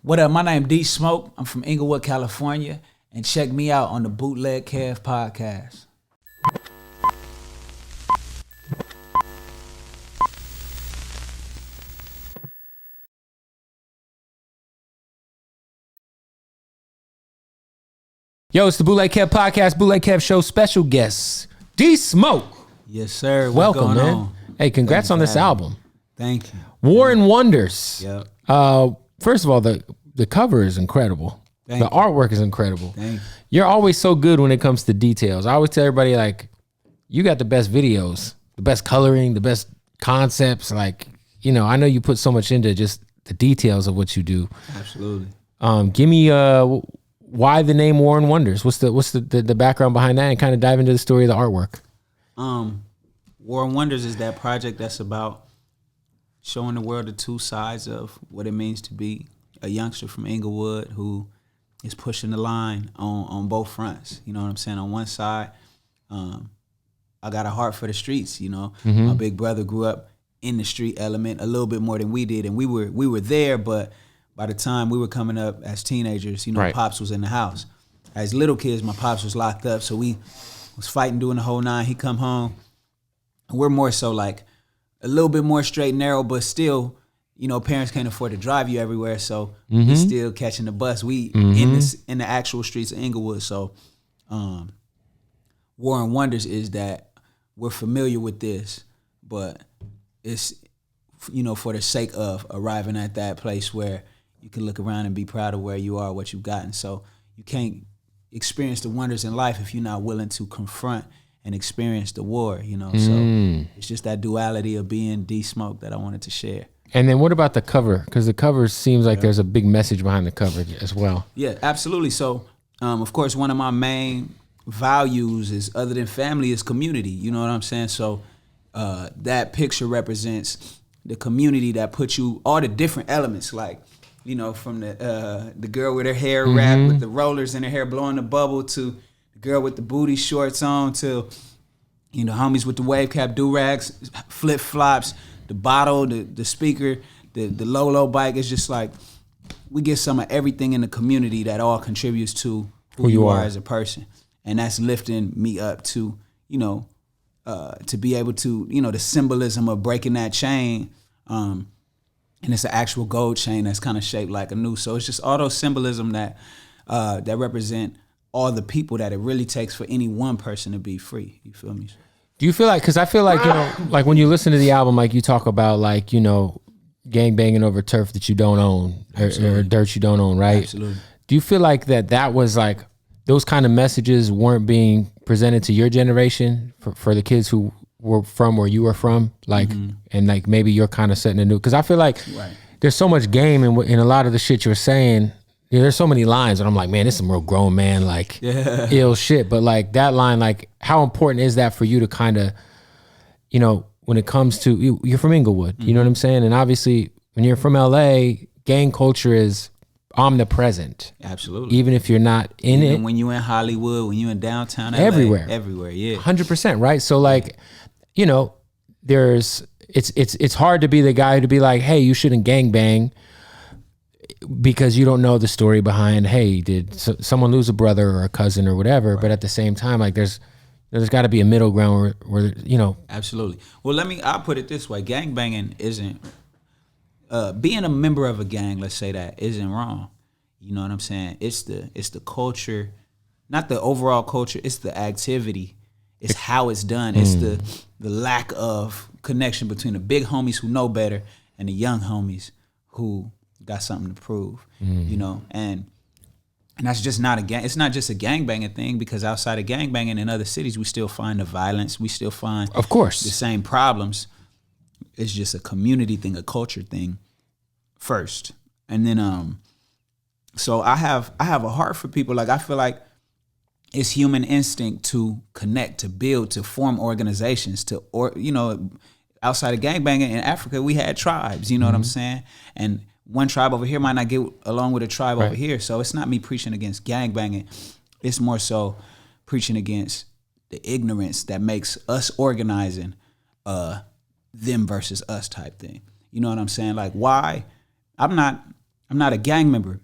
What up? My name D Smoke. I'm from Inglewood, California, and check me out on the Bootleg Kev Podcast. Yo, it's the Bootleg Kev Podcast, Bootleg Kev Show special guest, D Smoke. Yes, sir. Welcome, man. On? Hey, congrats on this album. Thank you. War and Wonders. Yep. First of all, the cover is incredible. Thank the you. artwork is incredible. Thank you. You're always so good when it comes to details. I always tell everybody, like, you got the best videos, the best coloring, the best concepts. Like, you know, I know you put so much into just the details of what you do. Absolutely. Give me why the name War and Wonders? What's the background behind that, and kind of dive into the story of the artwork. War and Wonders is that project that's about showing the world the two sides of what it means to be a youngster from Inglewood who is pushing the line on both fronts. You know what I'm saying? On one side, I got a heart for the streets. You know, my big brother grew up in the street element a little bit more than we did, and we were there. But by the time we were coming up as teenagers, you know, Right. Pops was in the house. As little kids, my Pops was locked up, so we was fighting, doing the whole nine. He come home. We're more so like a little bit more straight and narrow, but still, you know, parents can't afford to drive you everywhere, so we still catching the bus. We in the actual streets of Inglewood. So, War and Wonders is that we're familiar with this, but it's, you know, for the sake of arriving at that place where you can look around and be proud of where you are, what you've gotten. So you can't experience the wonders in life if you're not willing to confront and experience the war, you know. So it's just that duality of being D Smoke that I wanted to share. And then what about the cover? Because the cover seems like there's a big message behind the cover as well. Yeah, absolutely. So, of course, one of my main values is, other than family, is community. You know what I'm saying? So that picture represents the community that puts you, all the different elements, like, you know, from the girl with her hair wrapped with the rollers in her hair blowing the bubble, to the girl with the booty shorts on, to, you know, homies with the wave cap, do-rags, flip-flops, the bottle, the speaker, the low bike. It's just like we get some of everything in the community that all contributes to who you are as a person. And that's lifting me up to, you know, to be able to, you know, the symbolism of breaking that chain. And it's an actual gold chain that's kind of shaped like a noose. So it's just all those symbolism that represent all the people that it really takes for any one person to be free. You feel me? Do you feel like, because I feel like, you know, like when you listen to the album, like you talk about, like, you know, gang banging over turf that you don't own, or dirt you don't own, right? Absolutely. Do you feel like that was like, those kind of messages weren't being presented to your generation for the kids who were from where you were from, like, and like maybe you're kind of setting a new, because I feel like there's so much game in a lot of the shit you're saying. You know, there's so many lines and I'm like, man, this is some real grown man, like, ill shit. But like that line, like, how important is that for you to kind of, you know, when it comes to, you're from Inglewood, you know what I'm saying? And obviously when you're from LA, gang culture is omnipresent. Absolutely. Even if you're not in it. When you're in Hollywood, when you're in downtown LA. Everywhere, yeah. 100%, right? So like, you know, it's hard to be the guy to be like, hey, you shouldn't gangbang, because you don't know the story behind, hey, did someone lose a brother or a cousin or whatever. But at the same time, like there's got to be a middle ground where, you know. Absolutely. Well, I'll put it this way. Gangbanging isn't, being a member of a gang, let's say that, isn't wrong. You know what I'm saying? It's the culture, not the overall culture, it's the activity. It's how it's done. It's the lack of connection between the big homies who know better and the young homies who got something to prove, you know, and that's just not a gang. It's not just a gangbanging thing, because outside of gangbanging in other cities, we still find the violence. We still find, of course, the same problems. It's just a community thing, a culture thing first, and then so I have a heart for people. Like, I feel like it's human instinct to connect, to build, to form organizations, you know, outside of gangbanging in Africa, we had tribes. You know what I'm saying? And one tribe over here might not get along with a tribe over here. So it's not me preaching against gangbanging. It's more so preaching against the ignorance that makes us organizing them versus us type thing. You know what I'm saying? Like, why? I'm not I'm not a gang member,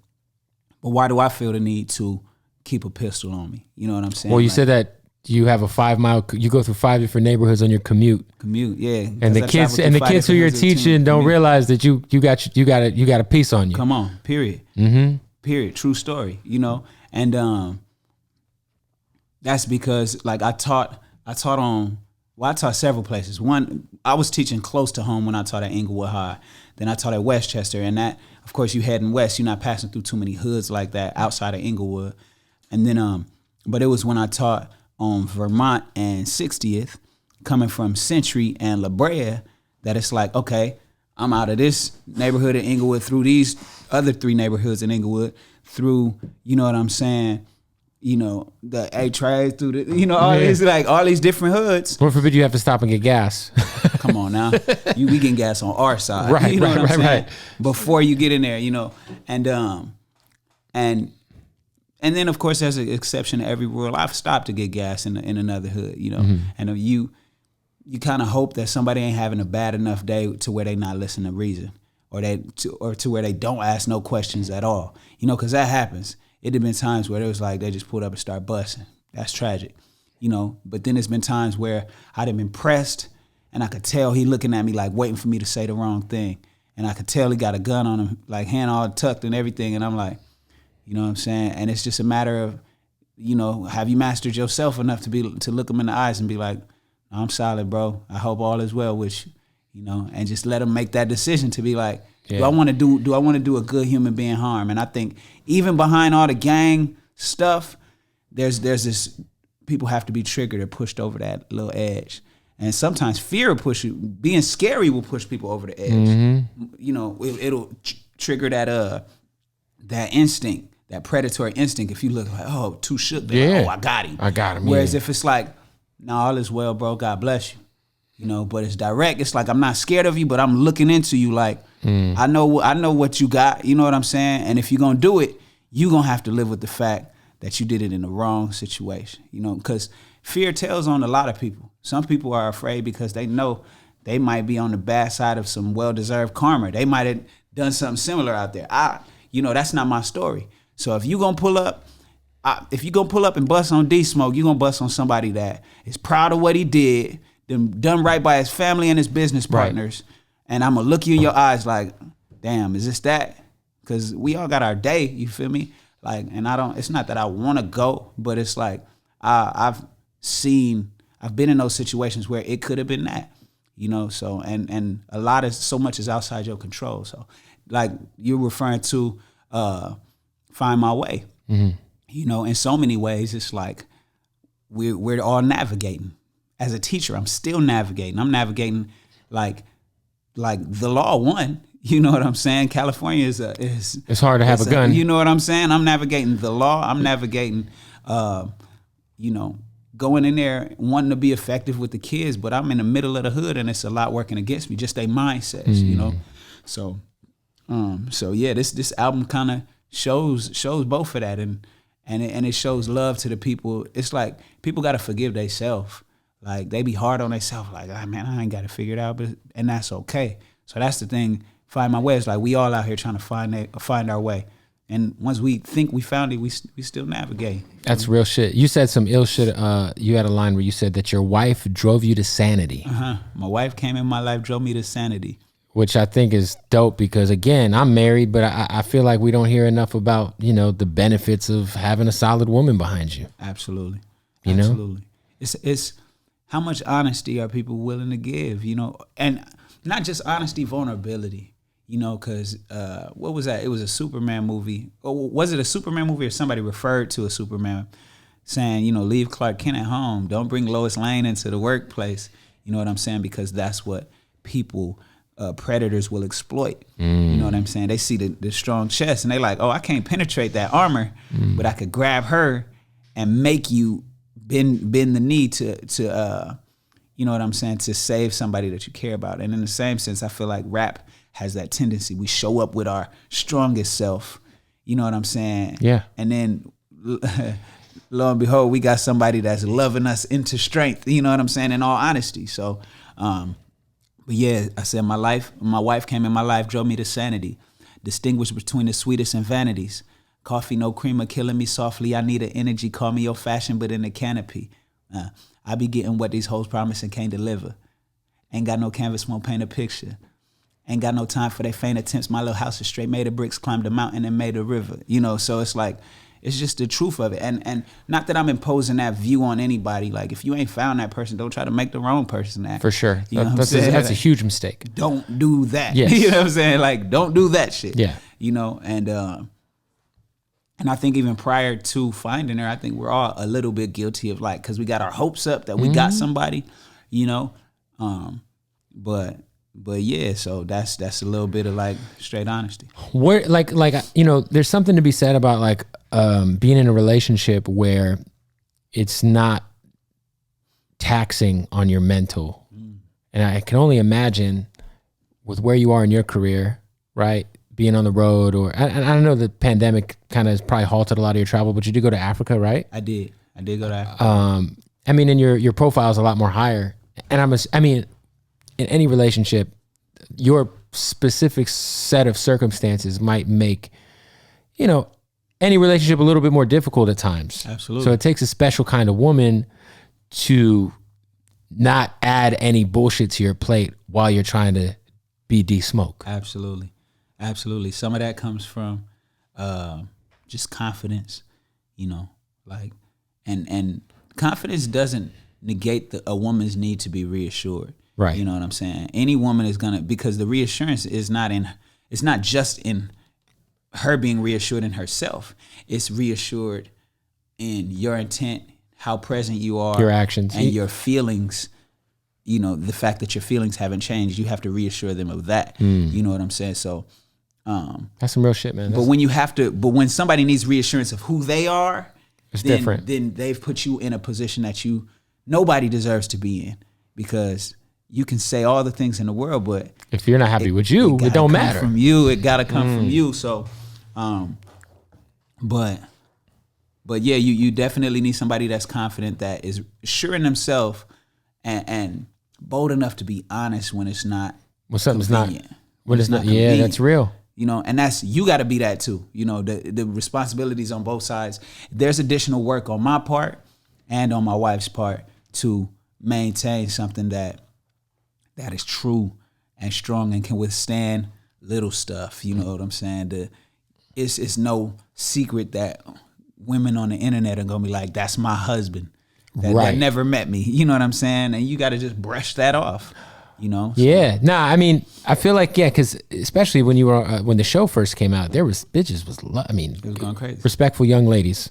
but why do I feel the need to keep a pistol on me? You know what I'm saying? Well, you said that you have a 5 mile. You go through 5 different neighborhoods on your commute. Yeah. And the kids who you're teaching don't realize that you got a piece on you. Come on, period. Period. True story. You know, and that's because like I taught several places. One, I was teaching close to home when I taught at Inglewood High. Then I taught at Westchester, and that, of course, you heading west, you're not passing through too many hoods like that outside of Inglewood. And then, but it was when I taught on Vermont and 60th, coming from Century and La Brea, that it's like, okay, I'm out of this neighborhood in Inglewood through these other 3 neighborhoods in Inglewood, through, you know what I'm saying, you know, the A-Trades, through the, you know, all these, like, all these different hoods. Lord forbid you have to stop and get gas. Come on now. We getting gas on our side. Right, you know what I'm saying? Right. Before you get in there, you know. And then, of course, there's an exception to every rule. I've stopped to get gas in another hood, you know. And you kind of hope that somebody ain't having a bad enough day to where they not listening to reason, or to where they don't ask no questions at all, you know, because that happens. It had been times where it was like they just pulled up and start busting. That's tragic, you know. But then there's been times where I'd have been pressed, and I could tell he looking at me like waiting for me to say the wrong thing, and I could tell he got a gun on him, like hand all tucked and everything, and I'm like, you know what I'm saying? And it's just a matter of, you know, have you mastered yourself enough to look him in the eyes and be like, I'm solid, bro. I hope all is well with you know, and just let him make that decision to be like, do I want to do a good human being harm? And I think even behind all the gang stuff, there's this, people have to be triggered or pushed over that little edge. And sometimes fear will push you. Being scary will push people over the edge. You know, it'll trigger that instinct, that predatory instinct. If you look like, oh, too shook, like, oh, I got him. Whereas if it's like, no, all is well, bro, God bless you. You know, but it's direct. It's like, I'm not scared of you, but I'm looking into you like, I know what you got. You know what I'm saying? And if you're going to do it, you're going to have to live with the fact that you did it in the wrong situation. You know, because fear tells on a lot of people. Some people are afraid because they know they might be on the bad side of some well-deserved karma. They might have done something similar out there. You know, that's not my story. So if you're going to pull up, and bust on D-Smoke, you're going to bust on somebody that is proud of what he did, done right by his family and his business partners. Right. And I'm going to look you in your eyes like, damn, is this that? Because we all got our day, you feel me? Like, and it's not that I want to go, but it's like, I've been in those situations where it could have been that, you know? So, and so much is outside your control. So like you're referring to, find my way, you know, in so many ways, it's like we're all navigating. As a teacher, I'm still navigating. I'm navigating like the law won. You know what I'm saying? California is it's hard to have a gun. You know what I'm saying? I'm navigating the law. I'm navigating, you know, going in there wanting to be effective with the kids, but I'm in the middle of the hood and it's a lot working against me. Just their mindsets, you know. So yeah, this album kind of shows both of that, and it shows love to the people. It's like people got to forgive themselves. Like they be hard on themselves. Like, man, I ain't got to figure it out, and that's okay. So that's the thing. Find my way. It's like we all out here trying to find our way. And once we think we found it, we still navigate. That's real shit. You said some ill shit. You had a line where you said that your wife drove you to sanity. My wife came in my life, drove me to sanity. Which I think is dope because, again, I'm married, but I feel like we don't hear enough about, you know, the benefits of having a solid woman behind you. Absolutely. You know? Absolutely. It's how much honesty are people willing to give, you know? And not just honesty, vulnerability. You know, because what was that? It was a Superman movie. Or was it a Superman movie or somebody referred to a Superman saying, you know, leave Clark Kent at home. Don't bring Lois Lane into the workplace. You know what I'm saying? Because that's what people, predators will exploit. You know what I'm saying? They see the strong chest and they like, oh, I can't penetrate that armor, but I could grab her and make you bend the knee to you know what I'm saying, to save somebody that you care about. And in the same sense, I feel like rap has that tendency. We show up with our strongest self, you know what I'm saying? Yeah. And then lo and behold, we got somebody that's loving us into strength, you know what I'm saying, in all honesty. So, but yeah, I said my wife came in my life, drove me to sanity. Distinguish between the sweetest and vanities. Coffee, no creamer, killing me softly. I need an energy. Call me your fashion, but in a canopy. I be getting what these hoes promise and can't deliver. Ain't got no canvas, won't paint a picture. Ain't got no time for their faint attempts. My little house is straight made of bricks, climbed a mountain and made a river. You know, so it's like, it's just the truth of it. And not that I'm imposing that view on anybody. Like, if you ain't found that person, don't try to make the wrong person that. For sure. You know that's a huge mistake. Don't do that. Yes. You know what I'm saying? Like, don't do that shit. Yeah. You know, and I think even prior to finding her, I think we're all a little bit guilty of like, because we got our hopes up that we got somebody, you know. But yeah, so that's a little bit of like straight honesty. Where like you know, there's something to be said about like being in a relationship where it's not taxing on your mental. And I can only imagine with where you are in your career, right? Being on the road, or I don't know, the pandemic kind of has probably halted a lot of your travel, but you did go to Africa, right? I did go to Africa. I mean, and your profile is a lot more higher. And I mean, in any relationship, your specific set of circumstances might make, you know, any relationship a little bit more difficult at times. Absolutely. So it takes a special kind of woman to not add any bullshit to your plate while you're trying to be de-smoke. Absolutely. Some of that comes from just confidence, you know, like, and confidence doesn't negate a woman's need to be reassured. Right. You know what I'm saying? Any woman is gonna, because the reassurance is it's not just in her being reassured in herself. It's reassured in your intent, how present you are, your actions, and your feelings. You know, the fact that your feelings haven't changed, you have to reassure them of that. You know what I'm saying? So that's some real shit, man. But when somebody needs reassurance of who they are, it's different. Then they've put you in a position that nobody deserves to be in, because you can say all the things in the world, but if you're not happy with you, it don't matter. From you, it gotta come from you. So, but yeah, you definitely need somebody that's confident, that is sure in themselves, and bold enough to be honest when it's not. When something's convenient. When it's not. Yeah, that's real. You know, and you got to be that too. You know, the responsibilities on both sides. There's additional work on my part and on my wife's part to maintain something that is true and strong and can withstand little stuff. You know what I'm saying? It's no secret that women on the internet are gonna be like, "That's my husband." That never met me. You know what I'm saying? And you got to just brush that off. You know? So. Yeah. Nah, I mean, I feel like, yeah, because especially when you were when the show first came out, there was bitches it was going crazy. Respectful young ladies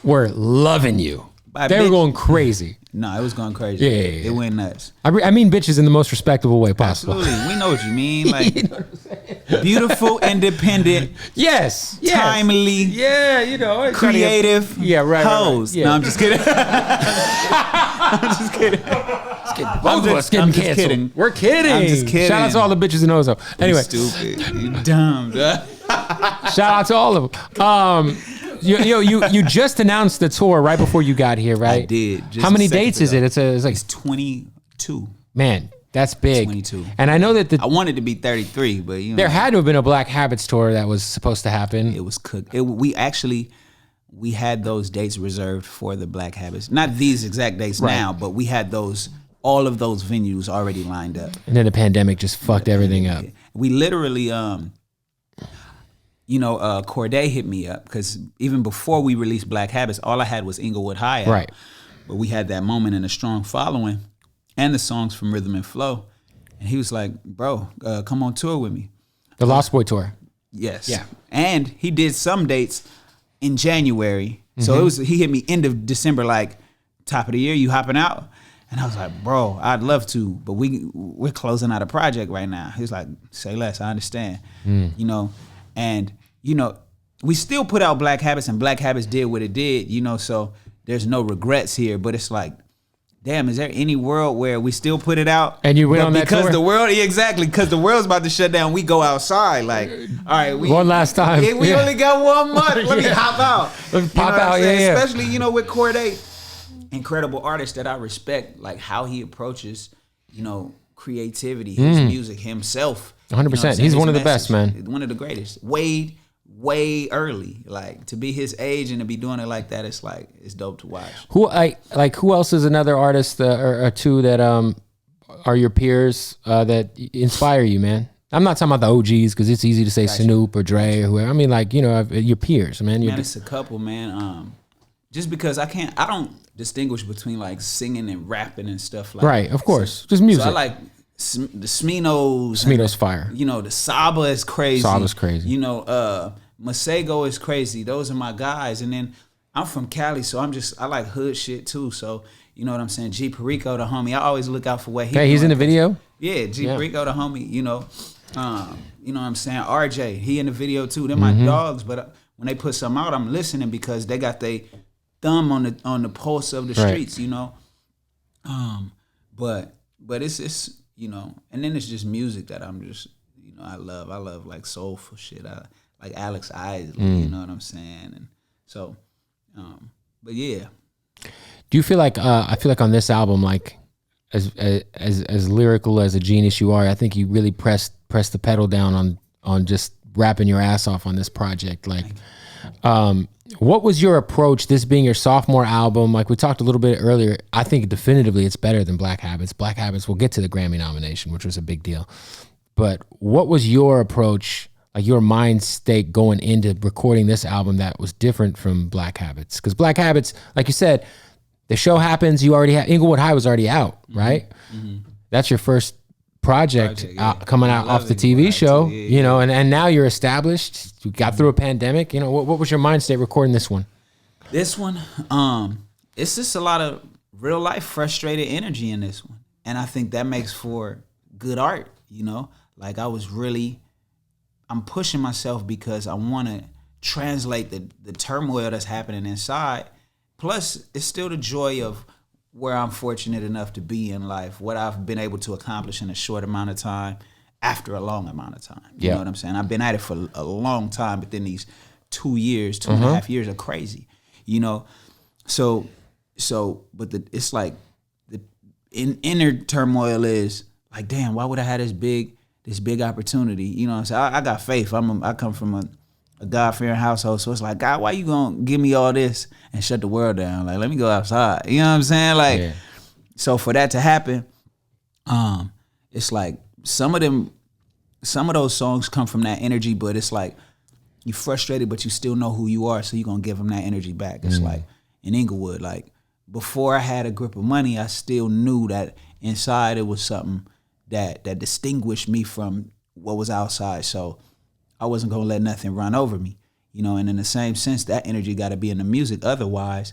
were loving you. They were going crazy. No, it was going crazy. Yeah. It went nuts. I mean bitches in the most respectable way possible. Absolutely. We know what you mean. Like, you know what I'm saying? Beautiful, independent. Yes. Timely. Yeah, you know. Creative. Right. Hoes. Yeah. No, I'm just kidding. I'm just kidding. Both of us getting canceled. Kidding. We're kidding. I'm just kidding. Shout out to all the bitches in Ozo. Anyway. You stupid. You dumb. Shout out to all of them. You just announced the tour right before you got here, right? I did. How many dates is it? It's 22. Man, that's big. 22. And I know that I wanted to be 33, but there had to have been a Black Habits tour that was supposed to happen. It was cooked. We had those dates reserved for the Black Habits. Not these exact dates now, but we had all of those venues already lined up. And then the pandemic just fucked everything up. We literally, Corday hit me up, because even before we released Black Habits, all I had was Inglewood High out. Right. But we had that moment and a strong following and the songs from Rhythm and Flow. And he was like, bro, come on tour with me. The Lost Boy tour. Yes. Yeah. And he did some dates in January. So he hit me end of December, like, top of the year, you hopping out? And I was like, bro, I'd love to, but we're closing out a project right now. He was like, say less, I understand. You know, and, you know, we still put out Black Habits, and Black Habits did what it did, you know, so there's no regrets here. But it's like, damn, is there any world where we still put it out? And you went on that tour? Because the world's about to shut down, we go outside. Like, all right, one last time. We only got 1 month. Let me hop out. Let me pop out, yeah. Especially, you know, with Corday, incredible artist that I respect, like how he approaches, you know, creativity, his music, himself. 100%. He's one of the best, man. One of the greatest. Way early. Like, to be his age and to be doing it like that, it's like, it's dope to watch. Who else is another artist or two that are your peers that inspire you, man? I'm not talking about the OGs because it's easy to say Snoop or Dre or whoever. I mean, like, your peers, man. Man, it's a couple, man. Just because I don't distinguish between like singing and rapping and stuff like that. Right, of course. Just music. So I like the Sminos. Sminos fire. The Saba is crazy. Saba's crazy. Masego is crazy. Those are my guys. And then I'm from Cali, so I like hood shit too. So, you know what I'm saying? G Perico, the homie. I always look out for what he's doing. He's in the video? Yeah, G Perico, the homie, you know what I'm saying? RJ, he in the video too. They're my dogs, but when they put something out, I'm listening because they got their thumb on the pulse of the streets, you know. But it's and then it's just music that I'm just, I love like soulful shit. I like Alex Isley, you know what I'm saying? And so, but yeah. Do you feel like I feel like on this album, like as lyrical as a genius you are, I think you really pressed the pedal down on just rapping your ass off on this project. Like, what was your approach? This being your sophomore album, like we talked a little bit earlier, I think definitively it's better than Black Habits. Black Habits will get to the Grammy nomination, which was a big deal. But what was your approach, like your mind state going into recording this album that was different from Black Habits? Because Black Habits, like you said, the show happens, you already have, Inglewood High was already out, right? Mm-hmm. That's your first project coming out off the TV show, and now you're established. You got through a pandemic. What was your mind state recording this one? This one, it's just a lot of real life frustrated energy in this one. And I think that makes for good art, Like I'm pushing myself because I want to translate the turmoil that's happening inside. Plus, it's still the joy of where I'm fortunate enough to be in life, what I've been able to accomplish in a short amount of time after a long amount of time. You know what I'm saying? I've been at it for a long time, but then these 2 years, 2.5 years are crazy, So, but it's like the inner turmoil is like, damn, why would I have this big opportunity? You know what I'm saying? I got faith. I come from a God-fearing household, so it's like, God, why you gonna give me all this and shut the world down? Like, let me go outside. You know what I'm saying? Like, so for that to happen, it's like some of those songs come from that energy, but it's like you frustrated, but you still know who you are, so you're gonna give them that energy back. It's like in Inglewood, like before I had a grip of money, I still knew that inside it was something that distinguished me from what was outside. So I wasn't gonna let nothing run over me, and in the same sense, that energy gotta be in the music. Otherwise,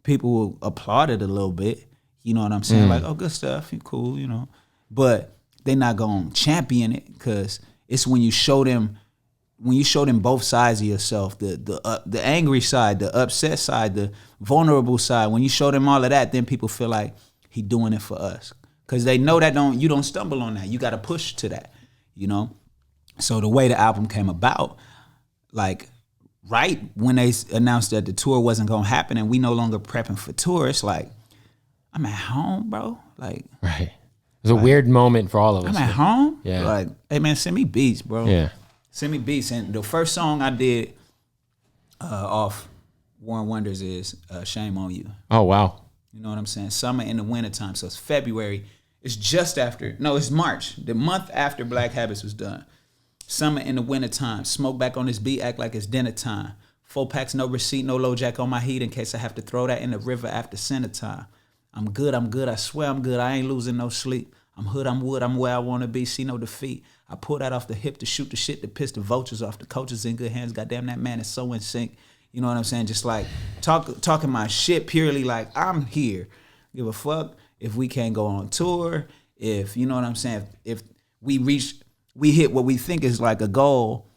people will applaud it a little bit. You know what I'm saying? Like, oh, good stuff, you cool, But they're not gonna champion it, because it's when you show them both sides of yourself, the angry side, the upset side, the vulnerable side. When you show them all of that, then people feel like he doing it for us. Cause they know that you don't stumble on that. You gotta push to that, So the way the album came about, like right when they announced that the tour wasn't gonna happen and we no longer prepping for tour, it's like, I'm at home, bro. Like, right. It was a weird moment for all of us. I'm at home. Yeah. Like, hey man, send me beats, bro. Yeah. Send me beats. And the first song I did off Warren Wonders is Shame on You. Oh wow. You know what I'm saying? Summer in the wintertime. So it's February. It's it's March. The month after Black Habits was done. Summer in the wintertime. Smoke back on this beat, act like it's dinner time. 4 packs, no receipt, no low jack on my heat in case I have to throw that in the river after center time. I'm good, I swear I'm good, I ain't losing no sleep. I'm hood, I'm wood, I'm where I wanna be, see no defeat. I pull that off the hip to shoot the shit to piss the vultures off. The coaches in good hands, goddamn that man is so in sync. You know what I'm saying? Just like talking my shit purely like I'm here. Give a fuck if we can't go on tour, if, you know what I'm saying, if we hit what we think is like a goal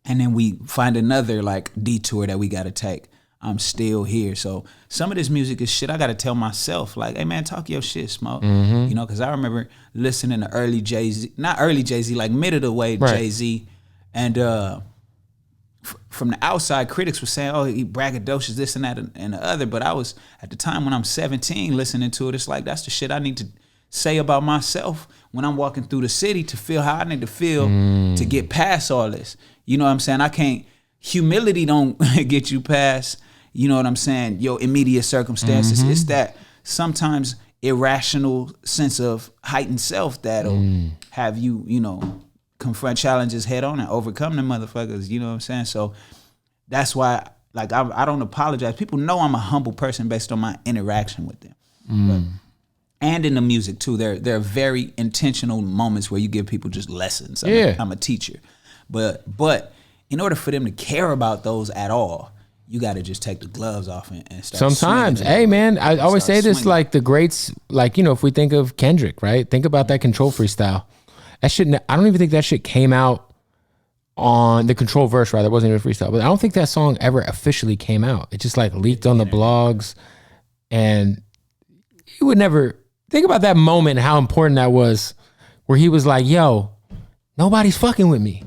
and then we find another like detour that we gotta take. I'm still here. So some of this music is shit I gotta tell myself, like, hey man, talk your shit, Smoke. Because I remember listening to early Jay-Z, not early Jay-Z, like mid of the way Jay-Z, and from the outside, critics were saying, oh, he braggadocious, this and that and the other, but I was, at the time when I'm 17 listening to it, it's like, that's the shit I need to say about myself when I'm walking through the city to feel how I need to feel to get past all this. You know what I'm saying? I can't, humility don't get you past, you know what I'm saying, your immediate circumstances. It's that sometimes irrational sense of heightened self that'll have you, you know, confront challenges head on and overcome them motherfuckers, you know what I'm saying? So that's why, like, I don't apologize. People know I'm a humble person based on my interaction with them. And in the music too, there are very intentional moments where you give people just lessons. I'm a teacher. But in order for them to care about those at all, you got to just take the gloves off and start. Sometimes, hey man, I always say this, like the greats, like, you know, if we think of Kendrick, right? Think about that Control freestyle. That shit, I don't even think that shit came out on the Control verse, rather. It wasn't even a freestyle, but I don't think that song ever officially came out. It just like leaked on the blogs, and he would never think about that moment, how important that was, where he was like, yo, nobody's fucking with me.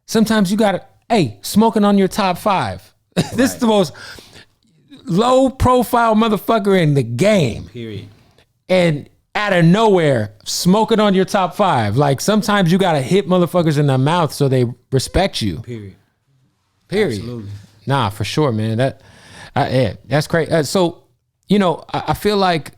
Sometimes you gotta, hey, smoking on your top 5. This is the most low profile motherfucker in the game. Period. And out of nowhere, smoking on your top 5. Like, sometimes you gotta hit motherfuckers in the mouth so they respect you. Period. Absolutely. Nah, for sure, man. That's crazy. So, you know, I feel like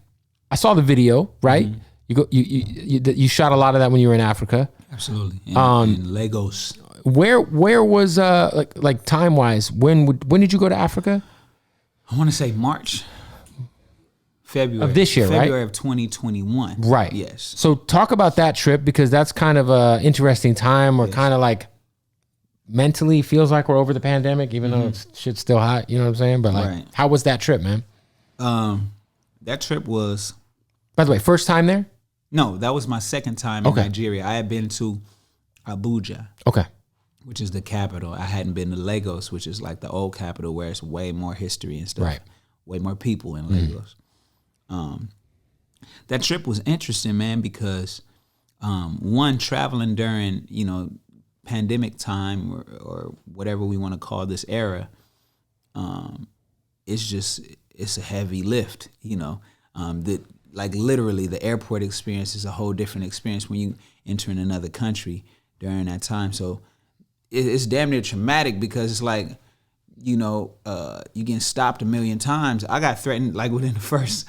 I saw the video, right? You shot a lot of that when you were in Africa. Absolutely. In Lagos. Where was like time wise? When did you go to Africa? I want to say February of this year, February right? of 2021. Right. Yes. So talk about that trip, because that's kind of a interesting time, or kind of like mentally feels like we're over the pandemic, even though shit's still hot. You know what I'm saying? But like, how was that trip, man? That trip was. By the way, first time there? No, that was my second time in Nigeria. I had been to Abuja. Okay. Which is the capital. I hadn't been to Lagos, which is like the old capital where it's way more history and stuff. Right. Way more people in Lagos. That trip was interesting, man, because one, traveling during, you know, pandemic time or whatever we want to call this era, it's a heavy lift, you know. Like literally the airport experience is a whole different experience when you enter in another country during that time. So it's damn near traumatic, because it's like, you know, you getting stopped a million times. I got threatened, like within the first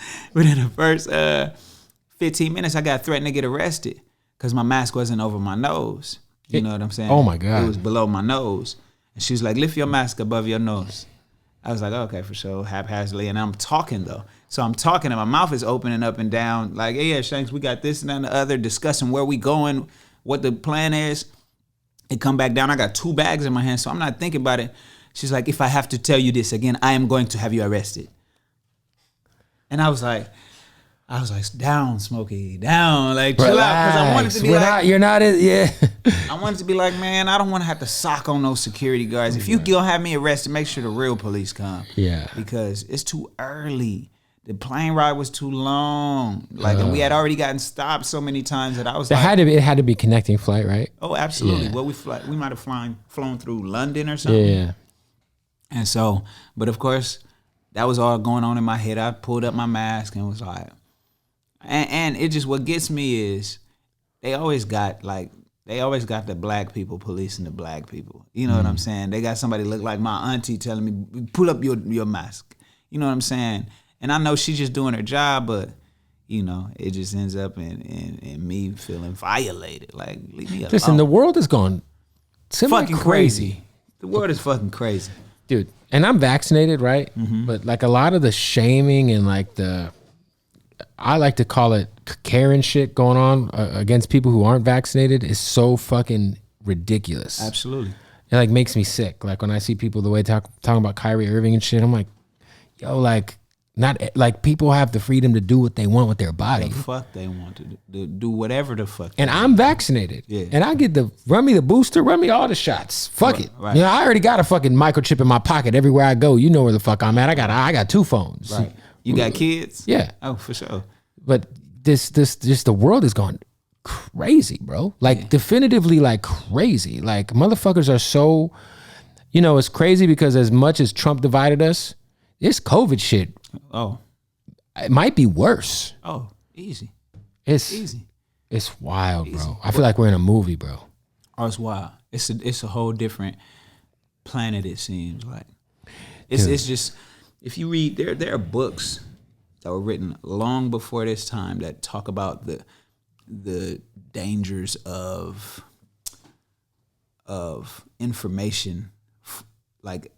15 minutes, I got threatened to get arrested because my mask wasn't over my nose. You know what I'm saying? Oh my God. It was below my nose. And she was like, lift your mask above your nose. I was like, okay, for sure, haphazardly. And I'm talking though. So I'm talking and my mouth is opening up and down. Like, hey, yeah, Shanks, we got this and that and the other, discussing where we going, what the plan is. It come back down. I got 2 bags in my hand, so I'm not thinking about it. She's like, if I have to tell you this again, I am going to have you arrested. And I was like, down, Smokey, down, like chill out, because I wanted to be you're not in, yeah. I wanted to be like, man, I don't want to have to sock on those security guards. If you gonna have me arrested, make sure the real police come. Yeah. Because it's too early. The plane ride was too long. Like, and we had already gotten stopped so many times that I was like, it had to be connecting flight, right? Oh, absolutely. Yeah. Well, we might have flown through London or something. Yeah. And so, but of course, that was all going on in my head. I pulled up my mask and was like, and it just, what gets me is they always got the black people policing the black people. You know what I'm saying? They got somebody look like my auntie telling me, pull up your mask. You know what I'm saying? And I know she's just doing her job, but you know, it just ends up in me feeling violated. Like, leave me alone. Listen, the world is gone fucking crazy. The world is fucking crazy. Dude, and I'm vaccinated, right? But like a lot of the shaming and like I like to call it Karen shit going on against people who aren't vaccinated is so fucking ridiculous. Absolutely. It like makes me sick. Like when I see people the way talking about Kyrie Irving and shit, I'm like, yo, like, not like people have the freedom to do what they want with their body. The fuck they want to do whatever the fuck. And I'm vaccinated. Yeah. And I get run me the booster, run me all the shots. Fuck it. Right. You know, I already got a fucking microchip in my pocket everywhere I go. You know where the fuck I'm at. I got 2 phones. Right. You got kids? Yeah. Oh, for sure. But this the world is going crazy, bro. Like definitively like crazy. Like motherfuckers are so, you know, it's crazy because as much as Trump divided us, this COVID shit, oh, it might be worse. Oh, easy. It's easy. It's wild, bro. I feel like we're in a movie, bro. Oh, it's wild. It's a whole different planet. It seems like it's just, if you read, there are books that were written long before this time that talk about the dangers of information, like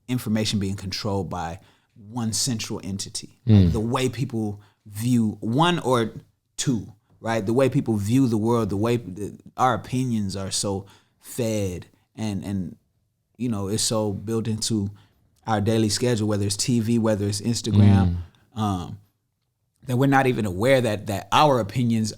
information being controlled by one central entity. Like the way people view one or two, right? The way people view the world, the way our opinions are so fed and you know, it's so built into our daily schedule, whether it's TV, whether it's Instagram, that we're not even aware that our opinions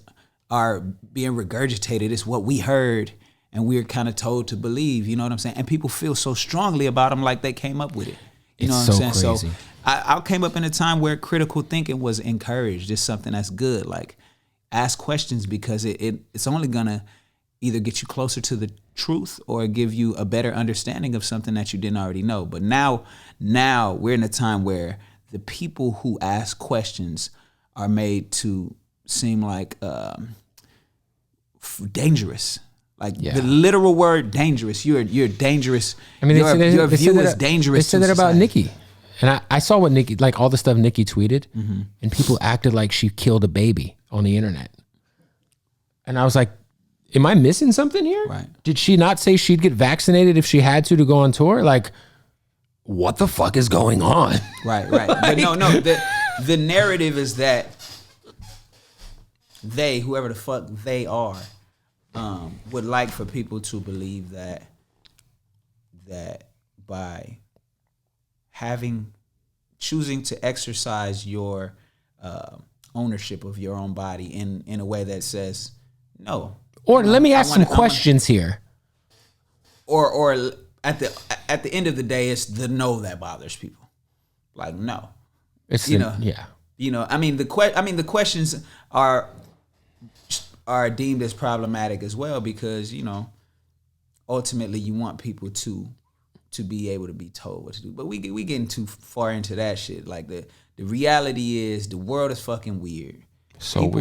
are being regurgitated. It's what we heard and we're kind of told to believe, you know what I'm saying? And people feel so strongly about them like they came up with it. You know what I'm saying? Crazy. So I came up in a time where critical thinking was encouraged. It's something that's good. Like, ask questions, because it's only gonna either get you closer to the truth or give you a better understanding of something that you didn't already know. But now we're in a time where the people who ask questions are made to seem like dangerous. Like the literal word dangerous. You're dangerous. I mean, your view is dangerous. They said that about Nicki. And I saw what Nicki, like all the stuff Nicki tweeted, and people acted like she killed a baby on the internet. And I was like, am I missing something here? Right. Did she not say she'd get vaccinated if she had to go on tour? Like, what the fuck is going on? Right. But no, the narrative is that they, whoever the fuck they are, would like for people to believe that by choosing to exercise your ownership of your own body in a way that says no. Or let me ask some questions here. Or at the end of the day, it's the no that bothers people. Like, no, it's You know, I mean the questions are deemed as problematic as well, because, you know, ultimately you want people to be able to be told what to do. But we getting too far into that shit. Like, the reality is the world is fucking weird. So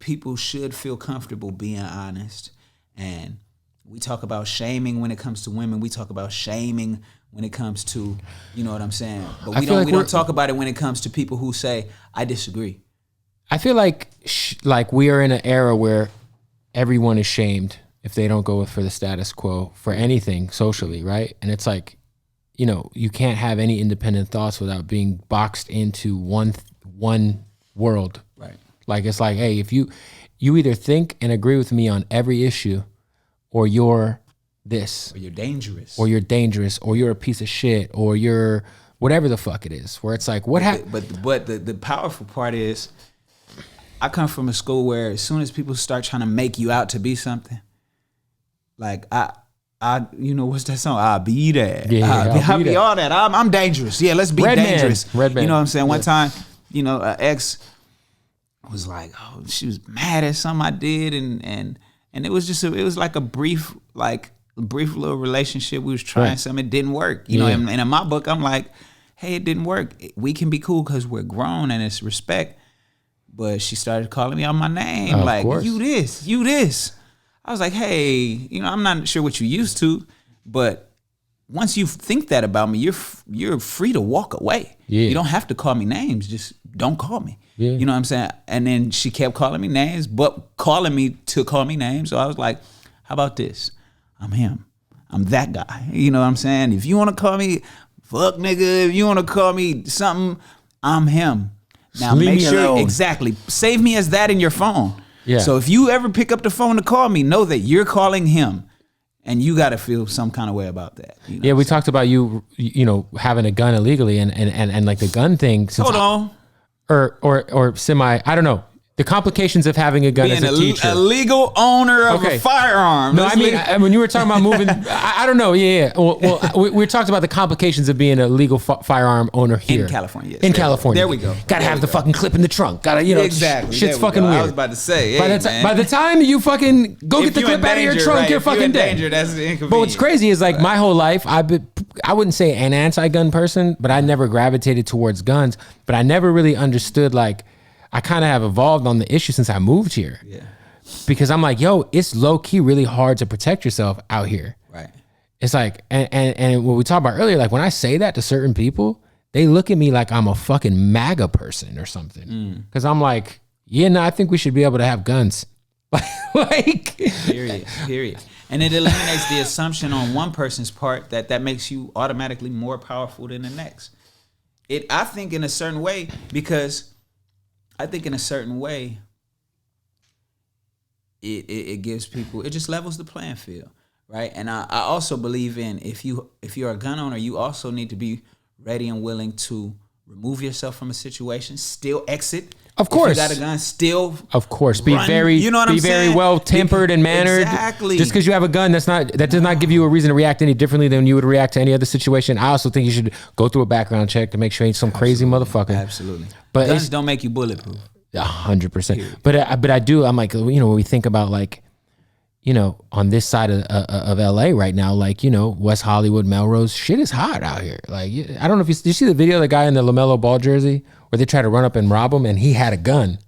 People should feel comfortable being honest. And we talk about shaming when it comes to women. We talk about shaming when it comes to, you know what I'm saying? But we don't talk about it when it comes to people who say, I disagree. I feel like we are in an era where everyone is shamed if they don't go for the status quo for anything socially, right? And it's like, you know, you can't have any independent thoughts without being boxed into one world. Right. Like, it's like, hey, if you either think and agree with me on every issue, or you're this, or you're dangerous, or you're a piece of shit, or you're whatever the fuck it is. Where it's like, what happened? But the powerful part is, I come from a school where as soon as people start trying to make you out to be something, like I you know, what's that song? I'll be that. Yeah, I'll be all that. I'm dangerous. Yeah, let's be dangerous. Red man. You know what I'm saying? One time, you know, an ex was like, oh, she was mad at something I did, and it was just it was like a brief little relationship. We was trying something, it didn't work. You know, and in my book, I'm like, hey, it didn't work. We can be cool because we're grown and it's respect. But she started calling me out my name, like, you this. I was like, hey, you know, I'm not sure what you used to, but once you think that about me, you're free to walk away. Yeah. You don't have to call me names. Just don't call me. Yeah. You know what I'm saying? And then she kept calling me names, but calling me to call me names. So I was like, how about this? I'm him. I'm that guy. You know what I'm saying? If you want to call me fuck nigga, if you want to call me something, I'm him. Now make sure, exactly, save me as that in your phone. Yeah. So if you ever pick up the phone to call me, know that you're calling him, and you got to feel some kind of way about that. You know yeah, we talked about you know, having a gun illegally and like the gun thing. Hold on. Or semi, I don't know. The complications of having a gun being as a teacher. A legal owner of a firearm. No, I mean, when you were talking about moving, I don't know. Yeah. Well, we talked about the complications of being a legal firearm owner here. In California. Yes. In California. There we go. Gotta have the fucking clip in the trunk. Gotta, you know, exactly. Shit's fucking weird. I was about to say, by the time you fucking go get the clip out of your trunk, you're fucking dead. That's inconvenient. But what's crazy is, like, my whole life, I wouldn't say an anti-gun person, but I never gravitated towards guns. But I never really understood, like, I kind of have evolved on the issue since I moved here. Yeah. Because I'm like, yo, it's low key really hard to protect yourself out here. Right. It's like, and what we talked about earlier, like when I say that to certain people, they look at me like I'm a fucking MAGA person or something. Because I'm like, yeah, no, I think we should be able to have guns. Like, period. And it eliminates the assumption on one person's part that makes you automatically more powerful than the next. I think in a certain way, it gives people, it just levels the playing field, right? And I also believe in if you're a gun owner, you also need to be ready and willing to remove yourself from a situation, still exit. Of course, if you got a gun, still. Of course, run, be very well tempered and mannered. Exactly. Just because you have a gun, that does not give you a reason to react any differently than you would react to any other situation. I also think you should go through a background check to make sure you ain't some crazy motherfucker. Absolutely. But guns don't make you bulletproof. 100%. But I do. I'm like, when we think about like, on this side of LA right now, like, West Hollywood, Melrose, shit is hot out here. Like, I don't know if did you see the video of the guy in the LaMelo Ball jersey where they tried to run up and rob him and he had a gun.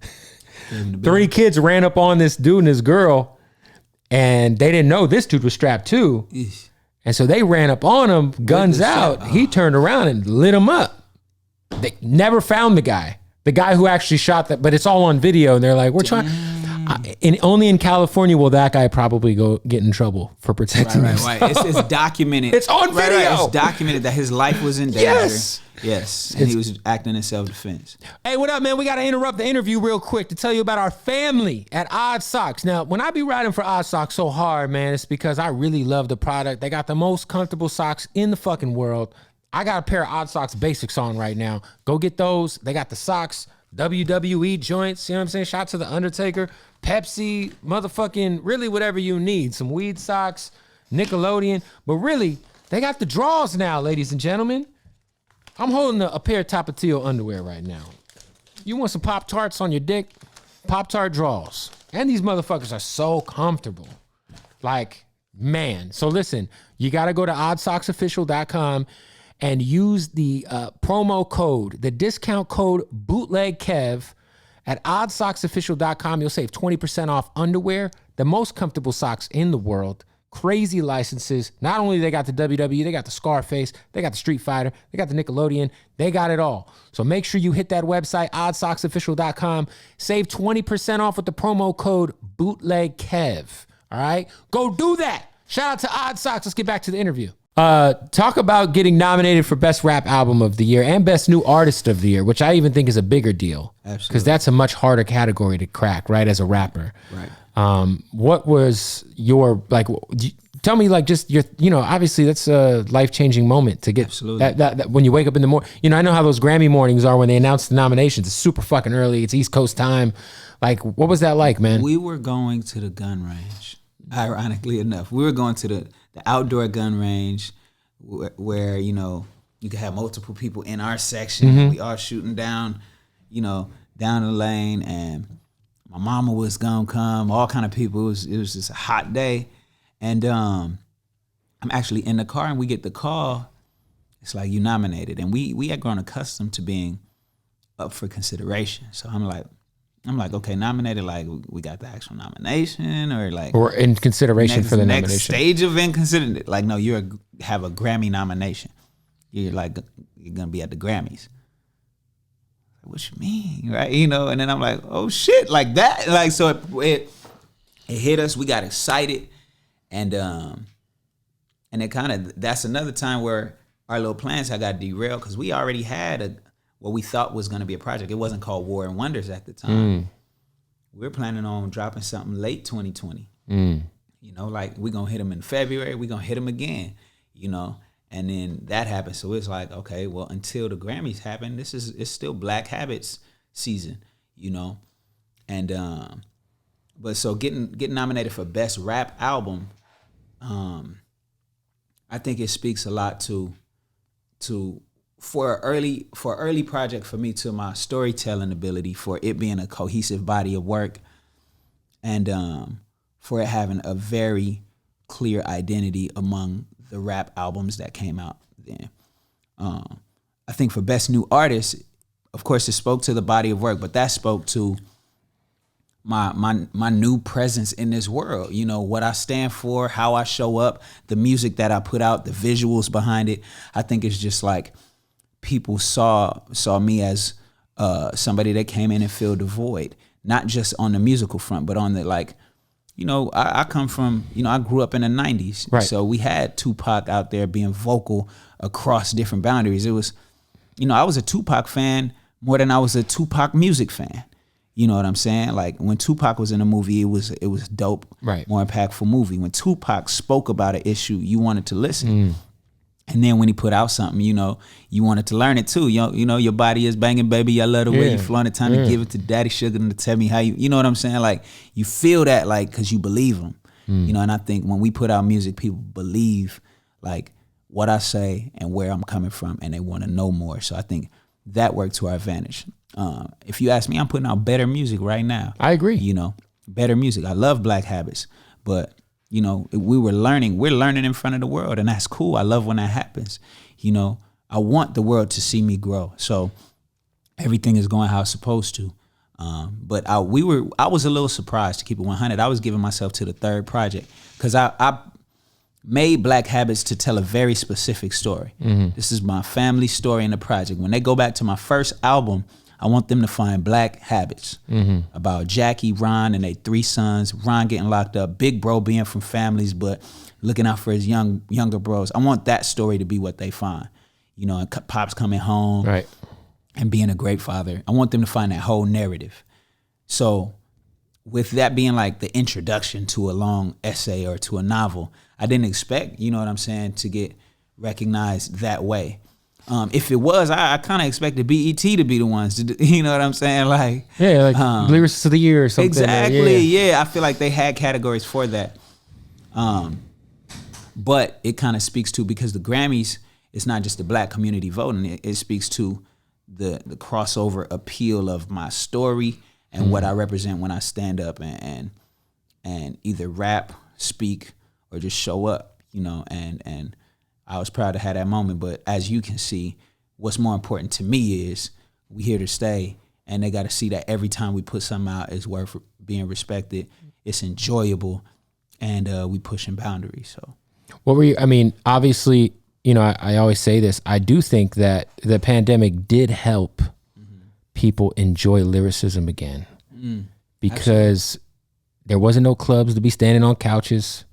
3 kids ran up on this dude and his girl and they didn't know this dude was strapped too. Eesh. And so they ran up on him, guns out. He turned around and lit him up. They never found the guy who actually shot that, but it's all on video. And they're like, we're trying. Only in California will that guy probably get in trouble for protecting himself. Right. It's documented. It's on video. Right. It's documented that his life was in danger. Yes. And he was acting in self-defense. Hey, what up, man? We got to interrupt the interview real quick to tell you about our family at Odd Socks. Now, when I be riding for Odd Socks so hard, man, it's because I really love the product. They got the most comfortable socks in the fucking world. I got a pair of Odd Socks Basics on right now. Go get those. They got the socks, WWE joints, you know what I'm saying? Shout out to The Undertaker, Pepsi, motherfucking, really whatever you need. Some weed socks, Nickelodeon. But really, they got the draws now, ladies and gentlemen. I'm holding a pair of Tapatio underwear right now. You want some Pop-Tarts on your dick? Pop-Tart draws. And these motherfuckers are so comfortable. Like, man. So listen, you got to go to oddsocksofficial.com and use the promo code, the discount code Bootleg Kev at oddsocksofficial.com. You'll save 20% off underwear, the most comfortable socks in the world. Crazy licenses. Not only they got the WWE, they got the Scarface, they got the Street Fighter, they got the Nickelodeon, they got it all. So make sure you hit that website, oddsocksofficial.com. Save 20% off with the promo code Bootleg Kev. All right? Go do that. Shout out to Odd Socks. Let's get back to the interview. Talk about getting nominated for Best Rap Album of the Year and Best New Artist of the Year, which I even think is a bigger deal. Absolutely. Because that's a much harder category to crack, right, as a rapper. Right. What was your, like, tell me, like, just your, obviously that's a life-changing moment to get that when you wake up in the morning. I know how those Grammy mornings are when they announce the nominations. It's super fucking early. It's East Coast time. Like, what was that like, man? We were going to the gun range, ironically enough. We were going to the outdoor gun range where you could have multiple people in our section. Mm-hmm. We all shooting down, down the lane, and my mama was gonna come, all kind of people. It was just a hot day. And I'm actually in the car and we get the call. It's like, you nominated. And we had grown accustomed to being up for consideration. So I'm like, okay, nominated, like we got the actual nomination or in consideration for the next nomination. Stage of in consideration. Like, no, have a Grammy nomination. You're gonna be at the Grammys. What you mean, right? And then I'm like, oh shit, like that. Like, so it hit us. We got excited, and it kind of, that's another time where our little plans had got derailed because we already had what we thought was going to be a project. It wasn't called War and Wonders at the time. We were planning on dropping something late 2020. Like, we're going to hit them in February. We're going to hit them again, And then that happened. So it's like, okay, well, until the Grammys happen, it's still Black Habits season, And but so getting nominated for Best Rap Album, I think it speaks a lot to for an early project for me, to my storytelling ability, for it being a cohesive body of work, and for it having a very clear identity among the rap albums that came out then. I think for Best New Artist, of course, it spoke to the body of work, but that spoke to my new presence in this world. You know, what I stand for, how I show up, the music that I put out, the visuals behind it. I think it's just like people saw me as somebody that came in and filled the void, not just on the musical front, but on the like, you know, I come from, you know, I grew up in the 90s. Right. So we had Tupac out there being vocal across different boundaries. It was, you know, I was a Tupac fan more than I was a Tupac music fan. You know what I'm saying? Like when Tupac was in a movie, it was dope, right? More impactful movie. When Tupac spoke about an issue, you wanted to listen. And then when he put out something, you know, you wanted to learn it too. You know, your body is banging, baby. I love the way you flaunt it. Time to give it to Daddy Sugar and to tell me how you know what I'm saying? Like you feel that, like, because you believe him. You know, and I think when we put out music, people believe like what I say and where I'm coming from, and they want to know more. So I think that worked to our advantage. If you ask me, I'm putting out better music right now. I agree. You know, better music. I love Black Habits, but you know, we're learning in front of the world, and that's cool. I love when that happens. You know, I want the world to see me grow. So everything is going how it's supposed to. But I was a little surprised, to keep it 100. I was giving myself to the third project because I made Black Habits to tell a very specific story. This is my family story in the project. When they go back to my first album, I want them to find Black Habits about Jackie, Ron, and their 3 sons. Ron getting locked up, big bro being from families, but looking out for his younger bros. I want that story to be what they find. You know, and Pop's coming home, right, and being a great father. I want them to find that whole narrative. So with that being like the introduction to a long essay or to a novel, I didn't expect, you know what I'm saying, to get recognized that way. If it was, I kind of expected BET to be the ones to do, you know what I'm saying? Like, yeah, like Lyricist of the Year or something. Exactly, yeah. I feel like they had categories for that. But it kind of speaks to, because the Grammys, it's not just the Black community voting, it speaks to the crossover appeal of my story and what I represent when I stand up and either rap, speak, or just show up, you know, and I was proud to have that moment. But as you can see, what's more important to me is we here to stay, and they got to see that every time we put something out is worth being respected, it's enjoyable, and we pushing boundaries. So what were you, I mean, obviously, you know, I always say this, I do think that the pandemic did help people enjoy lyricism again, because there wasn't no clubs to be standing on couches.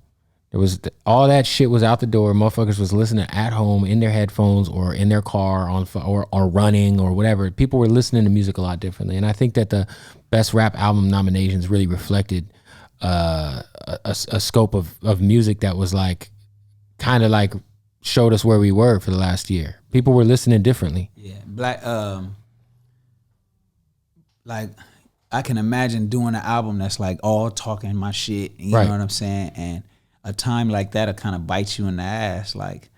There was all that shit was out the door. Motherfuckers was listening at home in their headphones or in their car or running or whatever. People were listening to music a lot differently, and I think that the best rap album nominations really reflected a scope of music that was like kind of like showed us where we were for the last year. People were listening differently. Yeah, Black. Like I can imagine doing an album that's like all talking my shit. You know what I'm saying? And a time like that'll kind of bite you in the ass. Like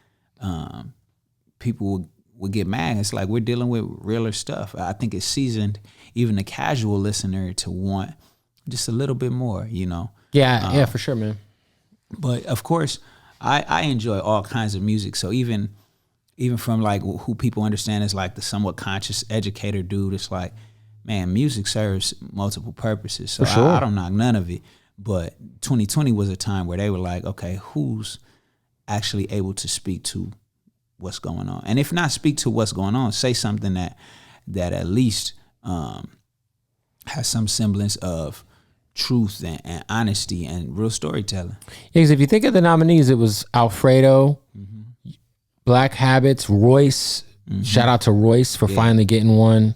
people would get mad. It's like we're dealing with realer stuff. I think it seasoned even the casual listener to want just a little bit more, you know? Yeah, for sure, man. But of course, I enjoy all kinds of music. So even from like who people understand as like the somewhat conscious educator dude, it's like, man, music serves multiple purposes. So sure. I don't knock none of it. But 2020 was a time where they were like, okay, who's actually able to speak to what's going on? And if not speak to what's going on, say something that at least has some semblance of truth and honesty and real storytelling. Yeah, because if you think of the nominees, it was Alfredo, Black Habits, Royce. Shout out to Royce for finally getting one.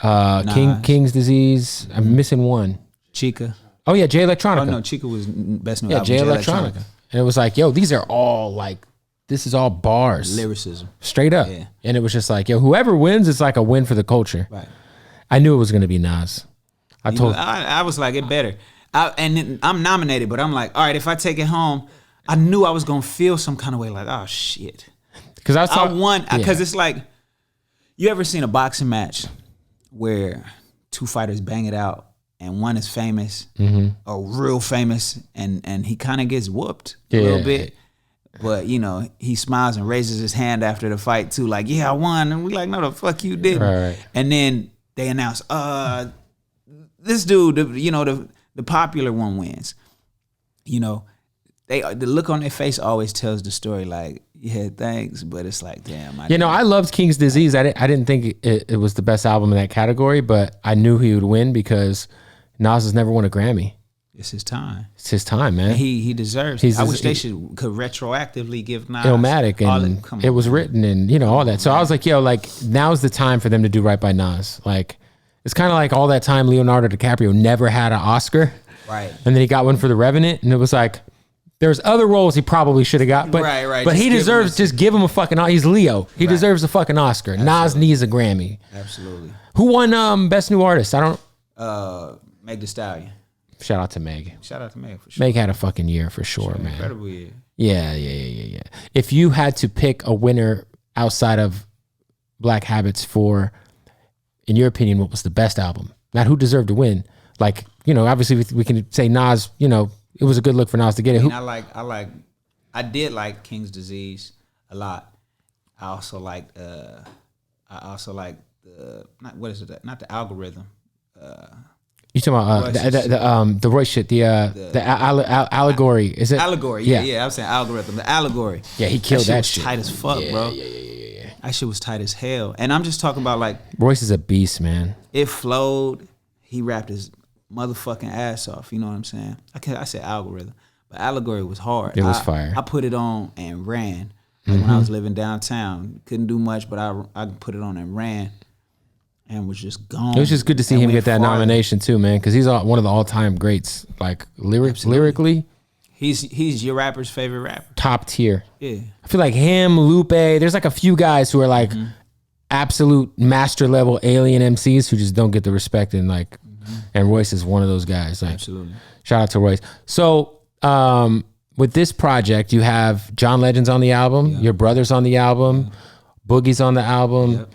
King's Disease. I'm missing one. Chica. Oh yeah, Jay Electronica. Oh no, Chica was best new album. Jay Electronica. And it was like, yo, these are all like, this is all bars. Lyricism. Straight up. Yeah. And it was just like, yo, whoever wins, it's like a win for the culture. Right. I knew it was going to be Nas. I was like, it better. And I'm nominated, but I'm like, all right, if I take it home, I knew I was going to feel some kind of way like, oh shit. Because I won. Because it's like, you ever seen a boxing match where two fighters bang it out and one is famous or real famous and he kind of gets whooped a little bit? But, you know, he smiles and raises his hand after the fight, too. Like, yeah, I won. And we like, no, the fuck you didn't. Right. And then they announce, this dude, the popular one wins. You know, the look on their face always tells the story. Like, yeah, thanks. But it's like, damn. I loved King's Disease. I didn't think it was the best album in that category, but I knew he would win because Nas has never won a Grammy. It's his time. It's his time, man. And he deserves it. I wish they could retroactively give Nas Illmatic, and it was written and, all that. So I was like, now's the time for them to do right by Nas. Like, it's kind of like all that time Leonardo DiCaprio never had an Oscar. Right. And then he got one for The Revenant, and it was like, there's other roles he probably should have got, but but he deserves, just give him a fucking, he's Leo. He deserves a fucking Oscar. Absolutely. Nas needs a Grammy. Absolutely. Who won Best New Artist? I don't. Meg Thee Stallion. Shout out to Meg. Shout out to Meg for sure. Meg had a fucking year for sure, man. Incredible year. Yeah. If you had to pick a winner outside of Black Habits for, in your opinion, what was the best album? Not who deserved to win. Like, obviously we can say Nas, it was a good look for Nas to get it. I did like King's Disease a lot. I also liked the not the Algorithm. You talking about the Royce shit, the Allegory? Is it Allegory? Yeah. I was saying Algorithm, the Allegory. Yeah, he killed that shit. Tight as fuck, bro. Yeah. That shit was tight as hell. And I'm just talking about like Royce is a beast, man. It flowed. He rapped his motherfucking ass off. You know what I'm saying? I said Algorithm, but Allegory was hard. It was fire. I put it on and ran. Like when I was living downtown, couldn't do much, but I put it on and ran. And was just gone. It was just good to see him get that nomination too, man, because he's one of the all-time greats. Like lyrically, he's your rapper's favorite rapper, top tier. Yeah, I feel like him, Lupe. There's like a few guys who are like absolute master level alien MCs who just don't get the respect, and and Royce is one of those guys. Like, absolutely, shout out to Royce. So with this project, you have John Legend's on the album, your brother's on the album, Boogie's on the album. Yep.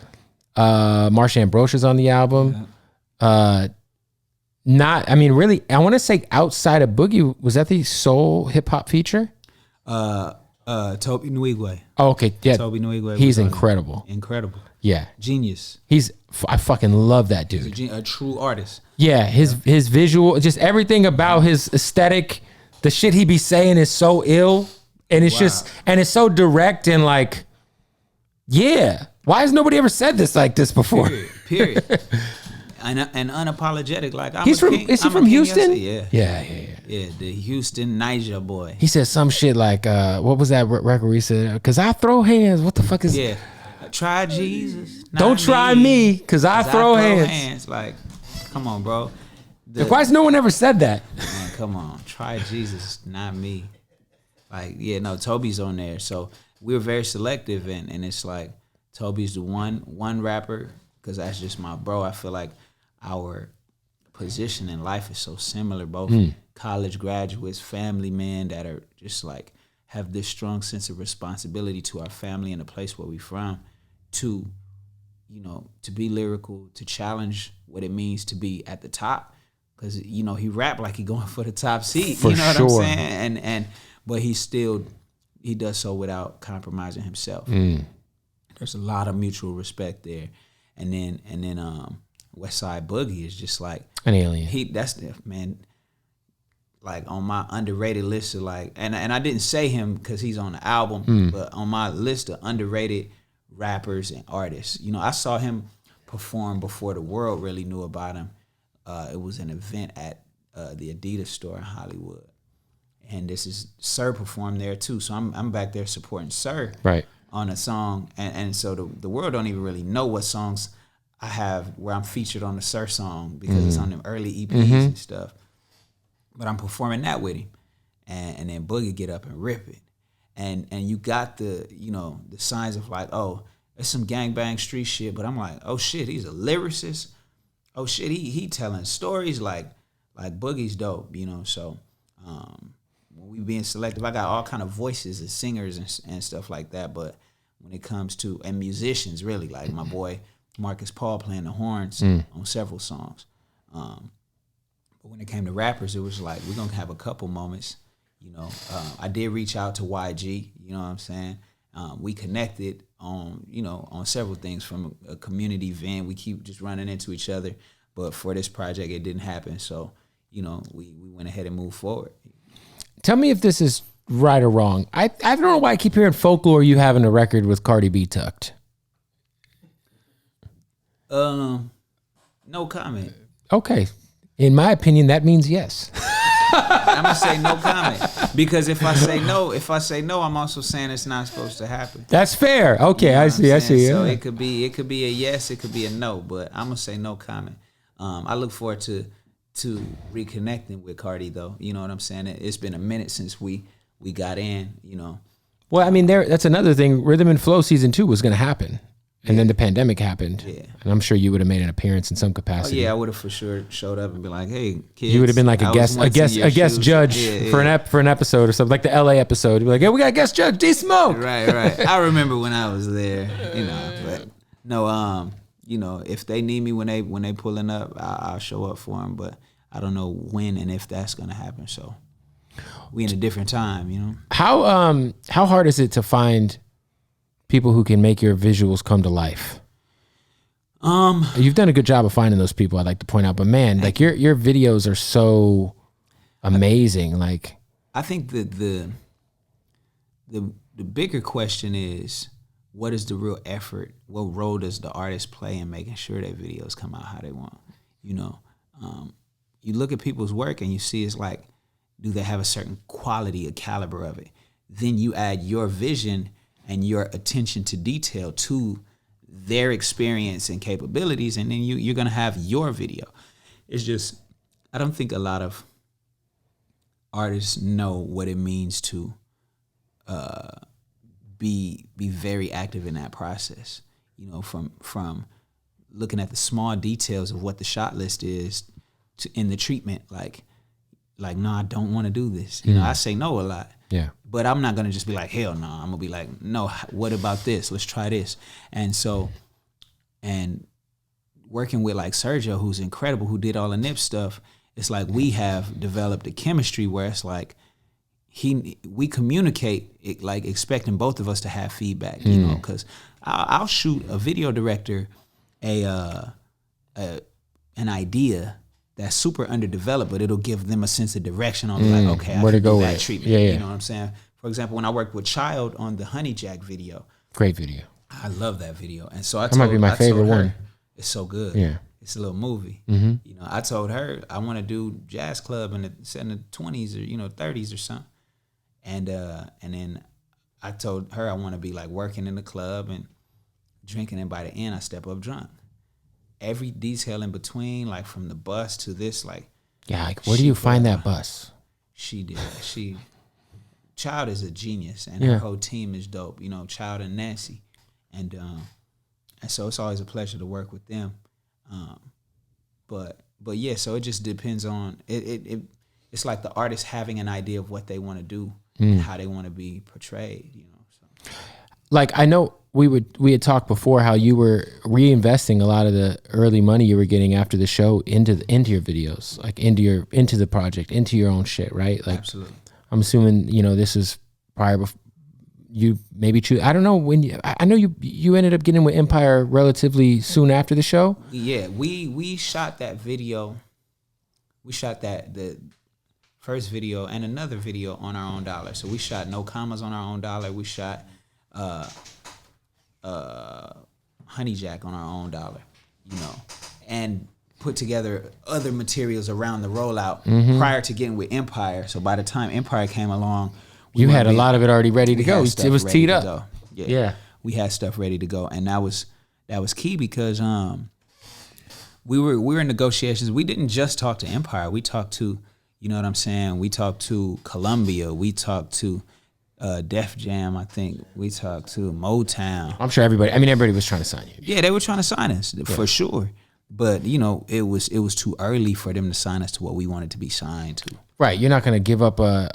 Marsha Ambrosia's on the album. Really, I want to say outside of Boogie, was that the soul hip hop feature? Toby Nwigwe. Oh, okay, yeah. Toby Nwigwe. He's incredible. Incredible. Yeah. Genius. I fucking love that dude. He's a true artist. Yeah, his visual, just everything about his aesthetic, the shit he be saying is so ill, and it's it's so direct and like, yeah. Why has nobody ever said this like this before? Period. and unapologetic. Like is he from Houston? Yeah. Yeah, the Houston Niger boy. He said some shit like, what was that record he said? Because I throw hands. What the fuck is? Yeah. Try Jesus. Don't try me, because I throw hands. Like, come on, bro. Why has no one ever said that? Man, come on. Try Jesus, not me. Like, yeah, no, Toby's on there. So we were very selective, and it's like, Toby's the one rapper, because that's just my bro. I feel like our position in life is so similar. Both college graduates, family men that are just like have this strong sense of responsibility to our family and the place where we from, to be lyrical, to challenge what it means to be at the top. Because he rap like he going for the top seat. For you know sure. what I'm saying? But he does so without compromising himself. There's a lot of mutual respect there, and then Westside Boogie is just like an alien. That's the man. Like on my underrated list of like, and I didn't say him because he's on the album, but on my list of underrated rappers and artists. I saw him perform before the world really knew about him. It was an event at the Adidas store in Hollywood, and this is Sir performed there too. So I'm back there supporting Sir. Right. On a song, and so the world don't even really know what songs I have where I'm featured on the Sir song, because it's on them early EPs and stuff. But I'm performing that with him, and then Boogie get up and rip it, and you got the the signs of like, oh, it's some gangbang street shit, but I'm like, oh shit, he's a lyricist. Oh shit, he telling stories like Boogie's dope, So when we being selective, I got all kind of voices as singers and stuff like that. But when it comes to, and musicians really, like my boy Marcus Paul playing the horns on several songs. But when it came to rappers, it was like, we're gonna have a couple moments. I did reach out to YG. You know what I'm saying? We connected on several things from a community event. We keep just running into each other, but for this project, it didn't happen. So, we went ahead and moved forward. Tell me if this is right or wrong. I don't know why I keep hearing Folklore you having a record with Cardi B tucked. No comment. Okay. In my opinion, that means yes. I'm gonna say no comment, because if I say no, I'm also saying it's not supposed to happen. That's fair. Okay, I see. So it could be a yes, it could be a no, but I'm gonna say no comment. I look forward to reconnecting with Cardi, though. You know what I'm saying? It's been a minute since we got in. Well, I mean, that's another thing. Rhythm and Flow season 2 was gonna happen. And then the pandemic happened. Yeah. And I'm sure you would have made an appearance in some capacity. Oh, yeah, I would have for sure showed up and been like, "Hey, kids." You would have been like a guest judge for an episode or something, like the LA episode. You'd be like, "Hey, we got a guest judge, D Smoke." Right. I remember when I was there, but no, if they need me when they pulling up, I'll show up for them, but I don't know when and if that's going to happen. So we in a different time, How hard is it to find people who can make your visuals come to life? You've done a good job of finding those people, I'd like to point out, but man, like your videos are so amazing. Like, I think that the bigger question is, what is the real effort? What role does the artist play in making sure that videos come out how they want? You look at people's work and you see it's like, do they have a certain quality, a caliber of it? Then you add your vision and your attention to detail to their experience and capabilities, and then you're gonna have your video. It's just, I don't think a lot of artists know what it means to be very active in that process. From looking at the small details of what the shot list is in the treatment, like no, I don't want to do this. I say no a lot. Yeah. But I'm not going to just be like, hell no. I'm going to be like, no, what about this? Let's try this. And working with like Sergio, who's incredible, who did all the Nip stuff, it's like we have developed a chemistry where it's like we communicate it, like expecting both of us to have feedback, because I'll shoot a video director an idea that's super underdeveloped, but it'll give them a sense of direction on like, okay, I where to can go do with that it. treatment. Yeah. You know what I'm saying? For example, when I worked with Child on the Honey Jack video. Great video. I love that video. And so that might be my favorite one. It's so good. Yeah. It's a little movie. Mm-hmm. I told her I want to do jazz club in the 20s or 30s or something. And then I told her I want to be like working in the club and drinking, and by the end I step up drunk. Every detail in between, like from the bus to this, like, yeah, like where do you find that bus? She did. Child is a genius, and her whole team is dope. Child and Nancy, and so it's always a pleasure to work with them. But yeah, so it just depends on it. It's like the artist having an idea of what they want to do, and how they want to be portrayed. So. Like, I know we had talked before how you were reinvesting a lot of the early money you were getting after the show into your videos, like into the project, into your own shit, right? Like, absolutely. I'm assuming this is prior before you maybe choose. I don't know when I know you ended up getting with Empire relatively soon after the show. Yeah, we shot that video. We shot the first video and another video on our own dollar. So we shot No Commas on our own dollar. We shot Honey Jack on our own dollar, and put together other materials around the rollout prior to getting with Empire. So by the time Empire came along, you had a lot of it already ready to go. It was teed up. Yeah, we had stuff ready to go, and that was key because we were in negotiations. We didn't just talk to Empire. We talked to, you know what I'm saying? We talked to Columbia. We talked to Def Jam, I think. We talked to Motown. I'm sure everybody was trying to sign you. Yeah, they were trying to sign us for sure. But it was too early for them to sign us to what we wanted to be signed to. Right, you're not gonna give up I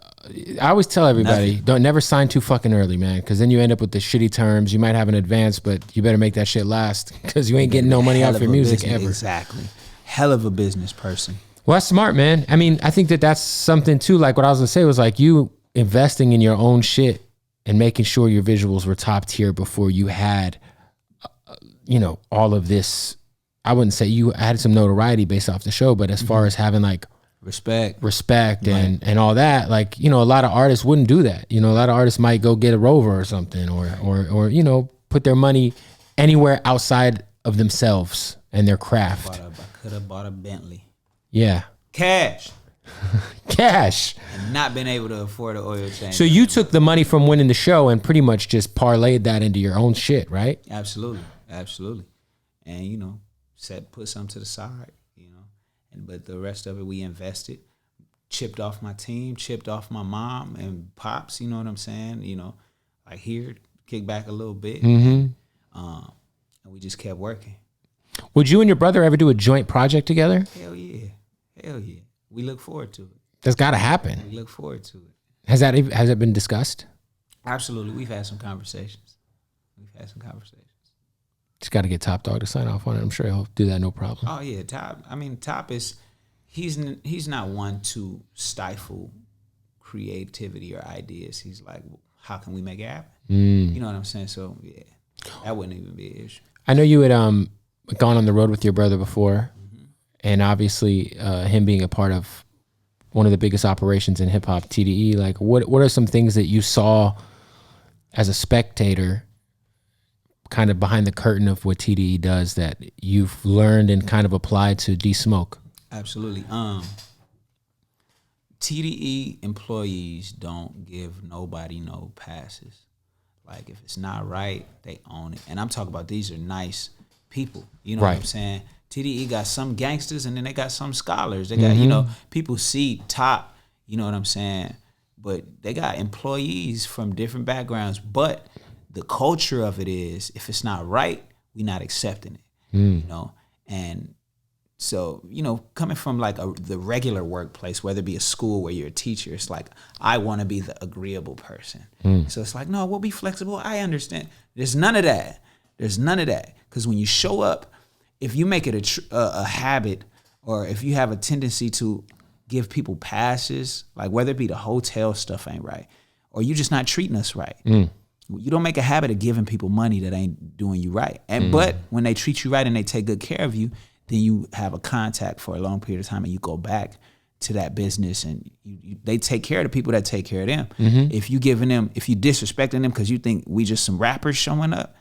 always tell everybody, don't never sign too fucking early, man, because then you end up with the shitty terms. You might have an advance, but you better make that shit last because you ain't getting no money off your music ever. Exactly. Hell of a business person. Well, that's smart, man. I mean, I think that that's something too. Like what I was gonna say was like you investing in your own shit and making sure your visuals were top tier before you had, all of this. I wouldn't say you had some notoriety based off the show, but as far as having like respect and all that, like, a lot of artists wouldn't do that. A lot of artists might go get a Rover or something or put their money anywhere outside of themselves and their craft. I could have bought a Bentley. Yeah. Cash. And not been able to afford an oil change. So you took the money from winning the show and pretty much just parlayed that into your own shit, right? Absolutely. And, put some to the side, but the rest of it we invested, chipped off my team, chipped off my mom and pops, you know what I'm saying? Like here, kick back a little bit. Mm-hmm. And we just kept working. Would you and your brother ever do a joint project together? Hell yeah. We look forward to it. That's got to happen. We look forward to it. Has that been discussed? Absolutely. We've had some conversations. Just got to get Top Dog to sign off on it. I'm sure he'll do that no problem. Oh yeah, Top is he's not one to stifle creativity or ideas. He's like, how can we make it happen? You know what I'm saying? So yeah, that wouldn't even be an issue. I know you had gone on the road with your brother before, and obviously him being a part of one of the biggest operations in hip hop, TDE. Like, what are some things that you saw as a spectator, kind of behind the curtain of what TDE does, that you've learned and kind of applied to D-Smoke? Absolutely. TDE employees don't give nobody no passes. Like, if it's not right, they own it. And I'm talking about these are nice people. You know what I'm saying? TDE got some gangsters and then they got some scholars. They got, people see Top, you know what I'm saying? But they got employees from different backgrounds. But the culture of it is, if it's not right, we're not accepting it, And so, coming from like the regular workplace, whether it be a school where you're a teacher, it's like, I want to be the agreeable person. So it's like, no, we'll be flexible. I understand. There's none of that. Because when you show up, if you make it a habit, or if you have a tendency to give people passes, like whether it be the hotel stuff ain't right, or you just not treating us right. You don't make a habit of giving people money that ain't doing you right. But when they treat you right and they take good care of you, then you have a contact for a long period of time and you go back to that business and they take care of the people that take care of them. If you disrespecting them because you think we just some rappers showing up,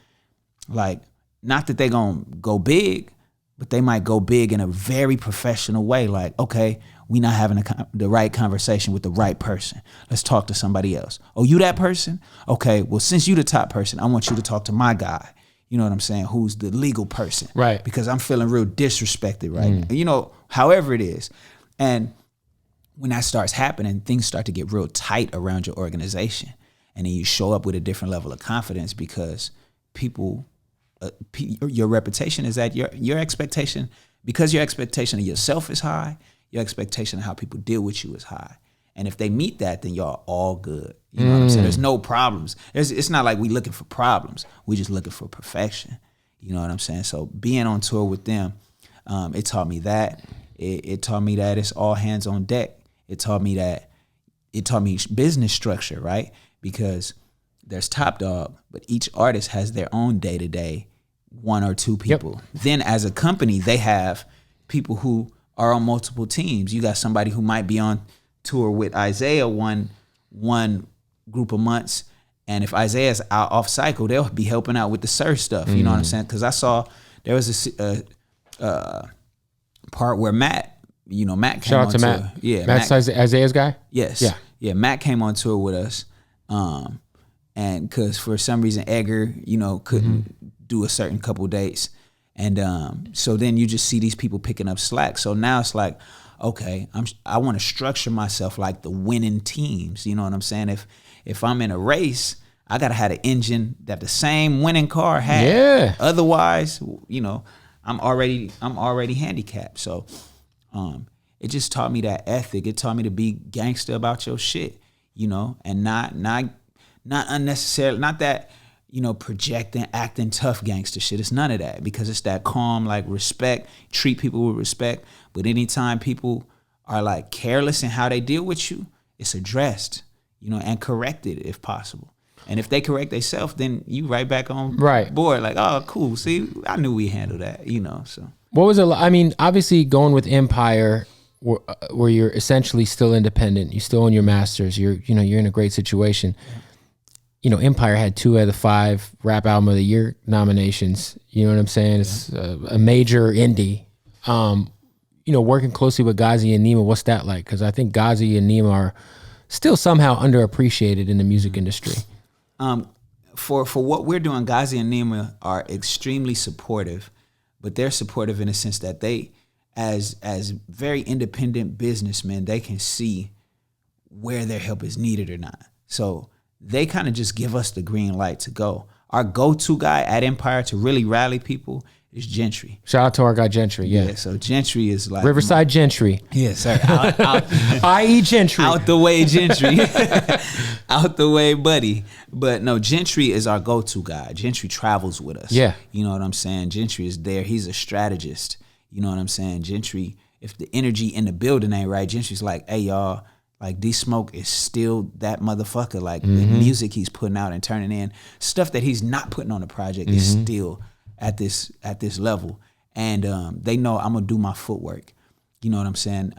like, not that they gonna go big, but they might go big in a very professional way. Like, okay, we not having the right conversation with the right person. Let's talk to somebody else. Oh, you that person? Okay, well, since you the top person, I want you to talk to my guy. You know what I'm saying? Who's the legal person. Right. Because I'm feeling real disrespected right now. However it is. And when that starts happening, things start to get real tight around your organization. And then you show up with a different level of confidence because people, your reputation is that your expectation, because your expectation of yourself is high, your expectation of how people deal with you is high. And if they meet that, then y'all all good. You know what I'm saying? There's no problems. It's not like we looking for problems. We just looking for perfection. You know what I'm saying? So being on tour with them, it taught me that. It taught me that it's all hands on deck. It taught me business structure, right? Because there's Top Dog, but each artist has their own day-to-day, one or two people. Yep. Then as a company, they have people who are on multiple teams. You got somebody who might be on tour with Isaiah one group of months, and if Isaiah's out off cycle, they'll be helping out with the surf stuff. You know what I'm saying? Because I saw there was a part where Matt came Shout out to tour. Matt. Yeah, Matt's Isaiah's guy? Yes. Yeah, Matt came on tour with us. And because for some reason Edgar, couldn't do a certain couple dates. And so then you just see these people picking up slack. So now it's like, okay, I want to structure myself like the winning teams. You know what I'm saying? If I'm in a race, I gotta have an engine that the same winning car had. Yeah. Otherwise, I'm already handicapped. So it just taught me that ethic. It taught me to be gangster about your shit, and not unnecessarily, not that, projecting, acting tough gangster shit. It's none of that, because it's that calm, like, respect, treat people with respect. But anytime people are like careless in how they deal with you, it's addressed, you know, and corrected if possible. And if they correct themselves, then you right back on board. Like, oh, cool. See, I knew we handled that, you know. So what was it? I mean, obviously going with Empire, where you're essentially still independent, you still own your masters. You're in a great situation. You know, Empire had 2 out of the 5 Rap Album of the Year nominations. You know what I'm saying? It's a major indie. You know, working closely with Ghazi and Nima, what's that like? Because I think Ghazi and Nima are still somehow underappreciated in the music industry. For what we're doing, Ghazi and Nima are extremely supportive, but they're supportive in the sense that they, as very independent businessmen, they can see where their help is needed or not. So they kind of just give us the green light to go. Our go-to guy at Empire to really rally people is Gentry. Shout out to our guy Gentry, yeah. So Gentry is like Riverside Gentry. Yes, sir. I.e. Gentry. Out the way, Gentry. Out the way, buddy. But no, Gentry is our go-to guy. Gentry travels with us. Yeah. You know what I'm saying? Gentry is there. He's a strategist. You know what I'm saying? Gentry, if the energy in the building ain't right, Gentry's like, hey, y'all, like D-Smoke is still that motherfucker. Like the music he's putting out and turning in, stuff that he's not putting on the project is still at this level. And they know I'm gonna do my footwork. You know what I'm saying?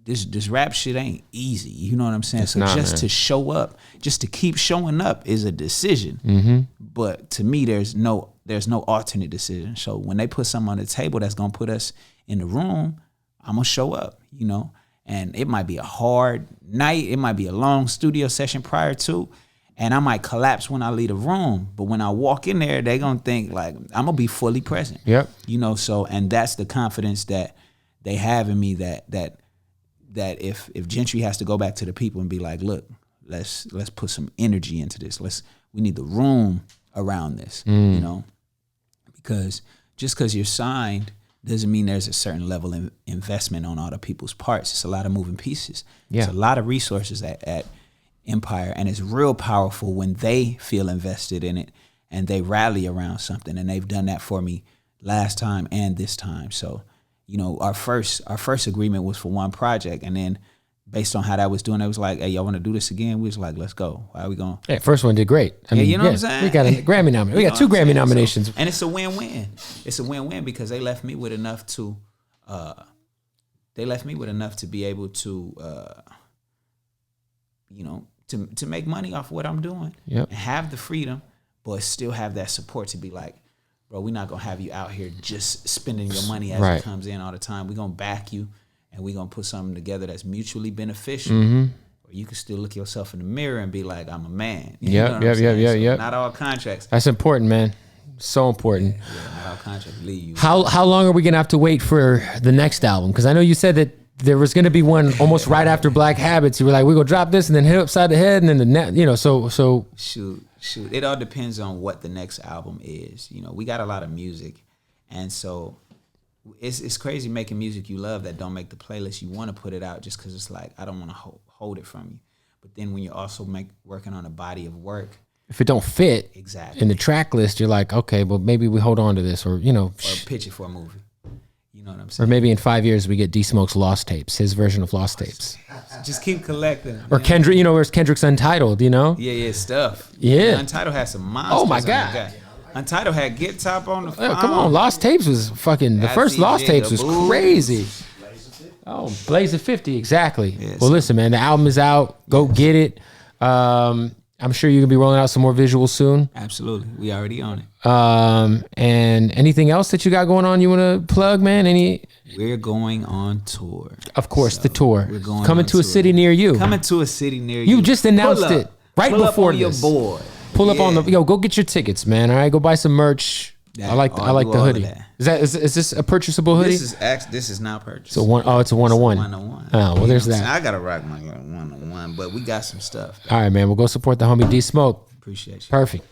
This rap shit ain't easy. You know what I'm saying? It's not, man. To show up, just to keep showing up is a decision. But to me, there's no alternate decision. So when they put something on the table that's gonna put us in the room, I'm gonna show up, you know? And it might be a hard night, it might be a long studio session prior to, and I might collapse when I leave the room. But when I walk in there, they gonna think like I'm gonna be fully present. Yep. You know, so and that's the confidence that they have in me that if Gentry has to go back to the people and be like, look, let's put some energy into this. We need the room around this, you know, because just because you're signed doesn't mean there's a certain level of investment on other people's parts. It's a lot of moving pieces. Yeah. It's a lot of resources at Empire, and it's real powerful when they feel invested in it and they rally around something, and they've done that for me last time and this time. So, you know, our first agreement was for one project, and then based on how that was doing, it was like, hey, y'all want to do this again? We was like, let's go. How are we going? Yeah, first one did great. I mean, you know what I'm saying? We got a Grammy nomination. We got 2 Grammy nominations. So, and it's a win-win. It's a win-win because they left me with enough to be able to you know, to make money off what I'm doing. Yep. And have the freedom, but still have that support to be like, bro, we're not gonna have you out here just spending your money as it comes in all the time. We're gonna back you, and we're gonna put something together that's mutually beneficial. Or you can still look yourself in the mirror and be like, I'm a man. Yep. Not all contracts. That's important, man. So important. Yeah, not all contracts leave you. How long are we gonna have to wait for the next album? Because I know you said that there was gonna be one almost right after Black Habits. You were like, we're gonna drop this and then hit upside the head, and then the net, you know. So shoot. It all depends on what the next album is. You know, we got a lot of music, and so it's crazy making music you love that don't make the playlist. You want to put it out just because it's like, I don't want to hold it from you. But then when you're also working on a body of work, if it don't fit exactly in the track list, you're like, okay, well maybe we hold on to this, or you know, or pitch it for a movie. You know what I'm saying? Or maybe in 5 years we get D-Smoke's Lost Tapes, his version of Lost Tapes. Just keep collecting. Or Kendrick, you know, where's Kendrick's Untitled, you know? Yeah, stuff. Yeah. Untitled has some monsters. Oh my God. Untitled had Get Top on the phone. Oh, come on, Lost Tapes was fucking, the first Lost Tapes was crazy. Oh, Blaze of 50, exactly. Yeah, well, listen, man, the album is out. Go get it. I'm sure you're going to be rolling out some more visuals soon. Absolutely. We already on it. And anything else that you got going on you want to plug, man? We're going on tour. Of course, the tour. We're going coming to a city near you. Coming to a city near you. You just announced it right Pull before up on this. Your board. Pull up on the go get your tickets, man. All right, go buy some merch. I like the hoodie. Is this a purchasable hoodie? This is not purchased. So it's a 101. 101. Oh, well, there's that. I gotta rock my 101, but we got some stuff. All right, man. We'll go support the homie D-Smoke. Appreciate you. Perfect.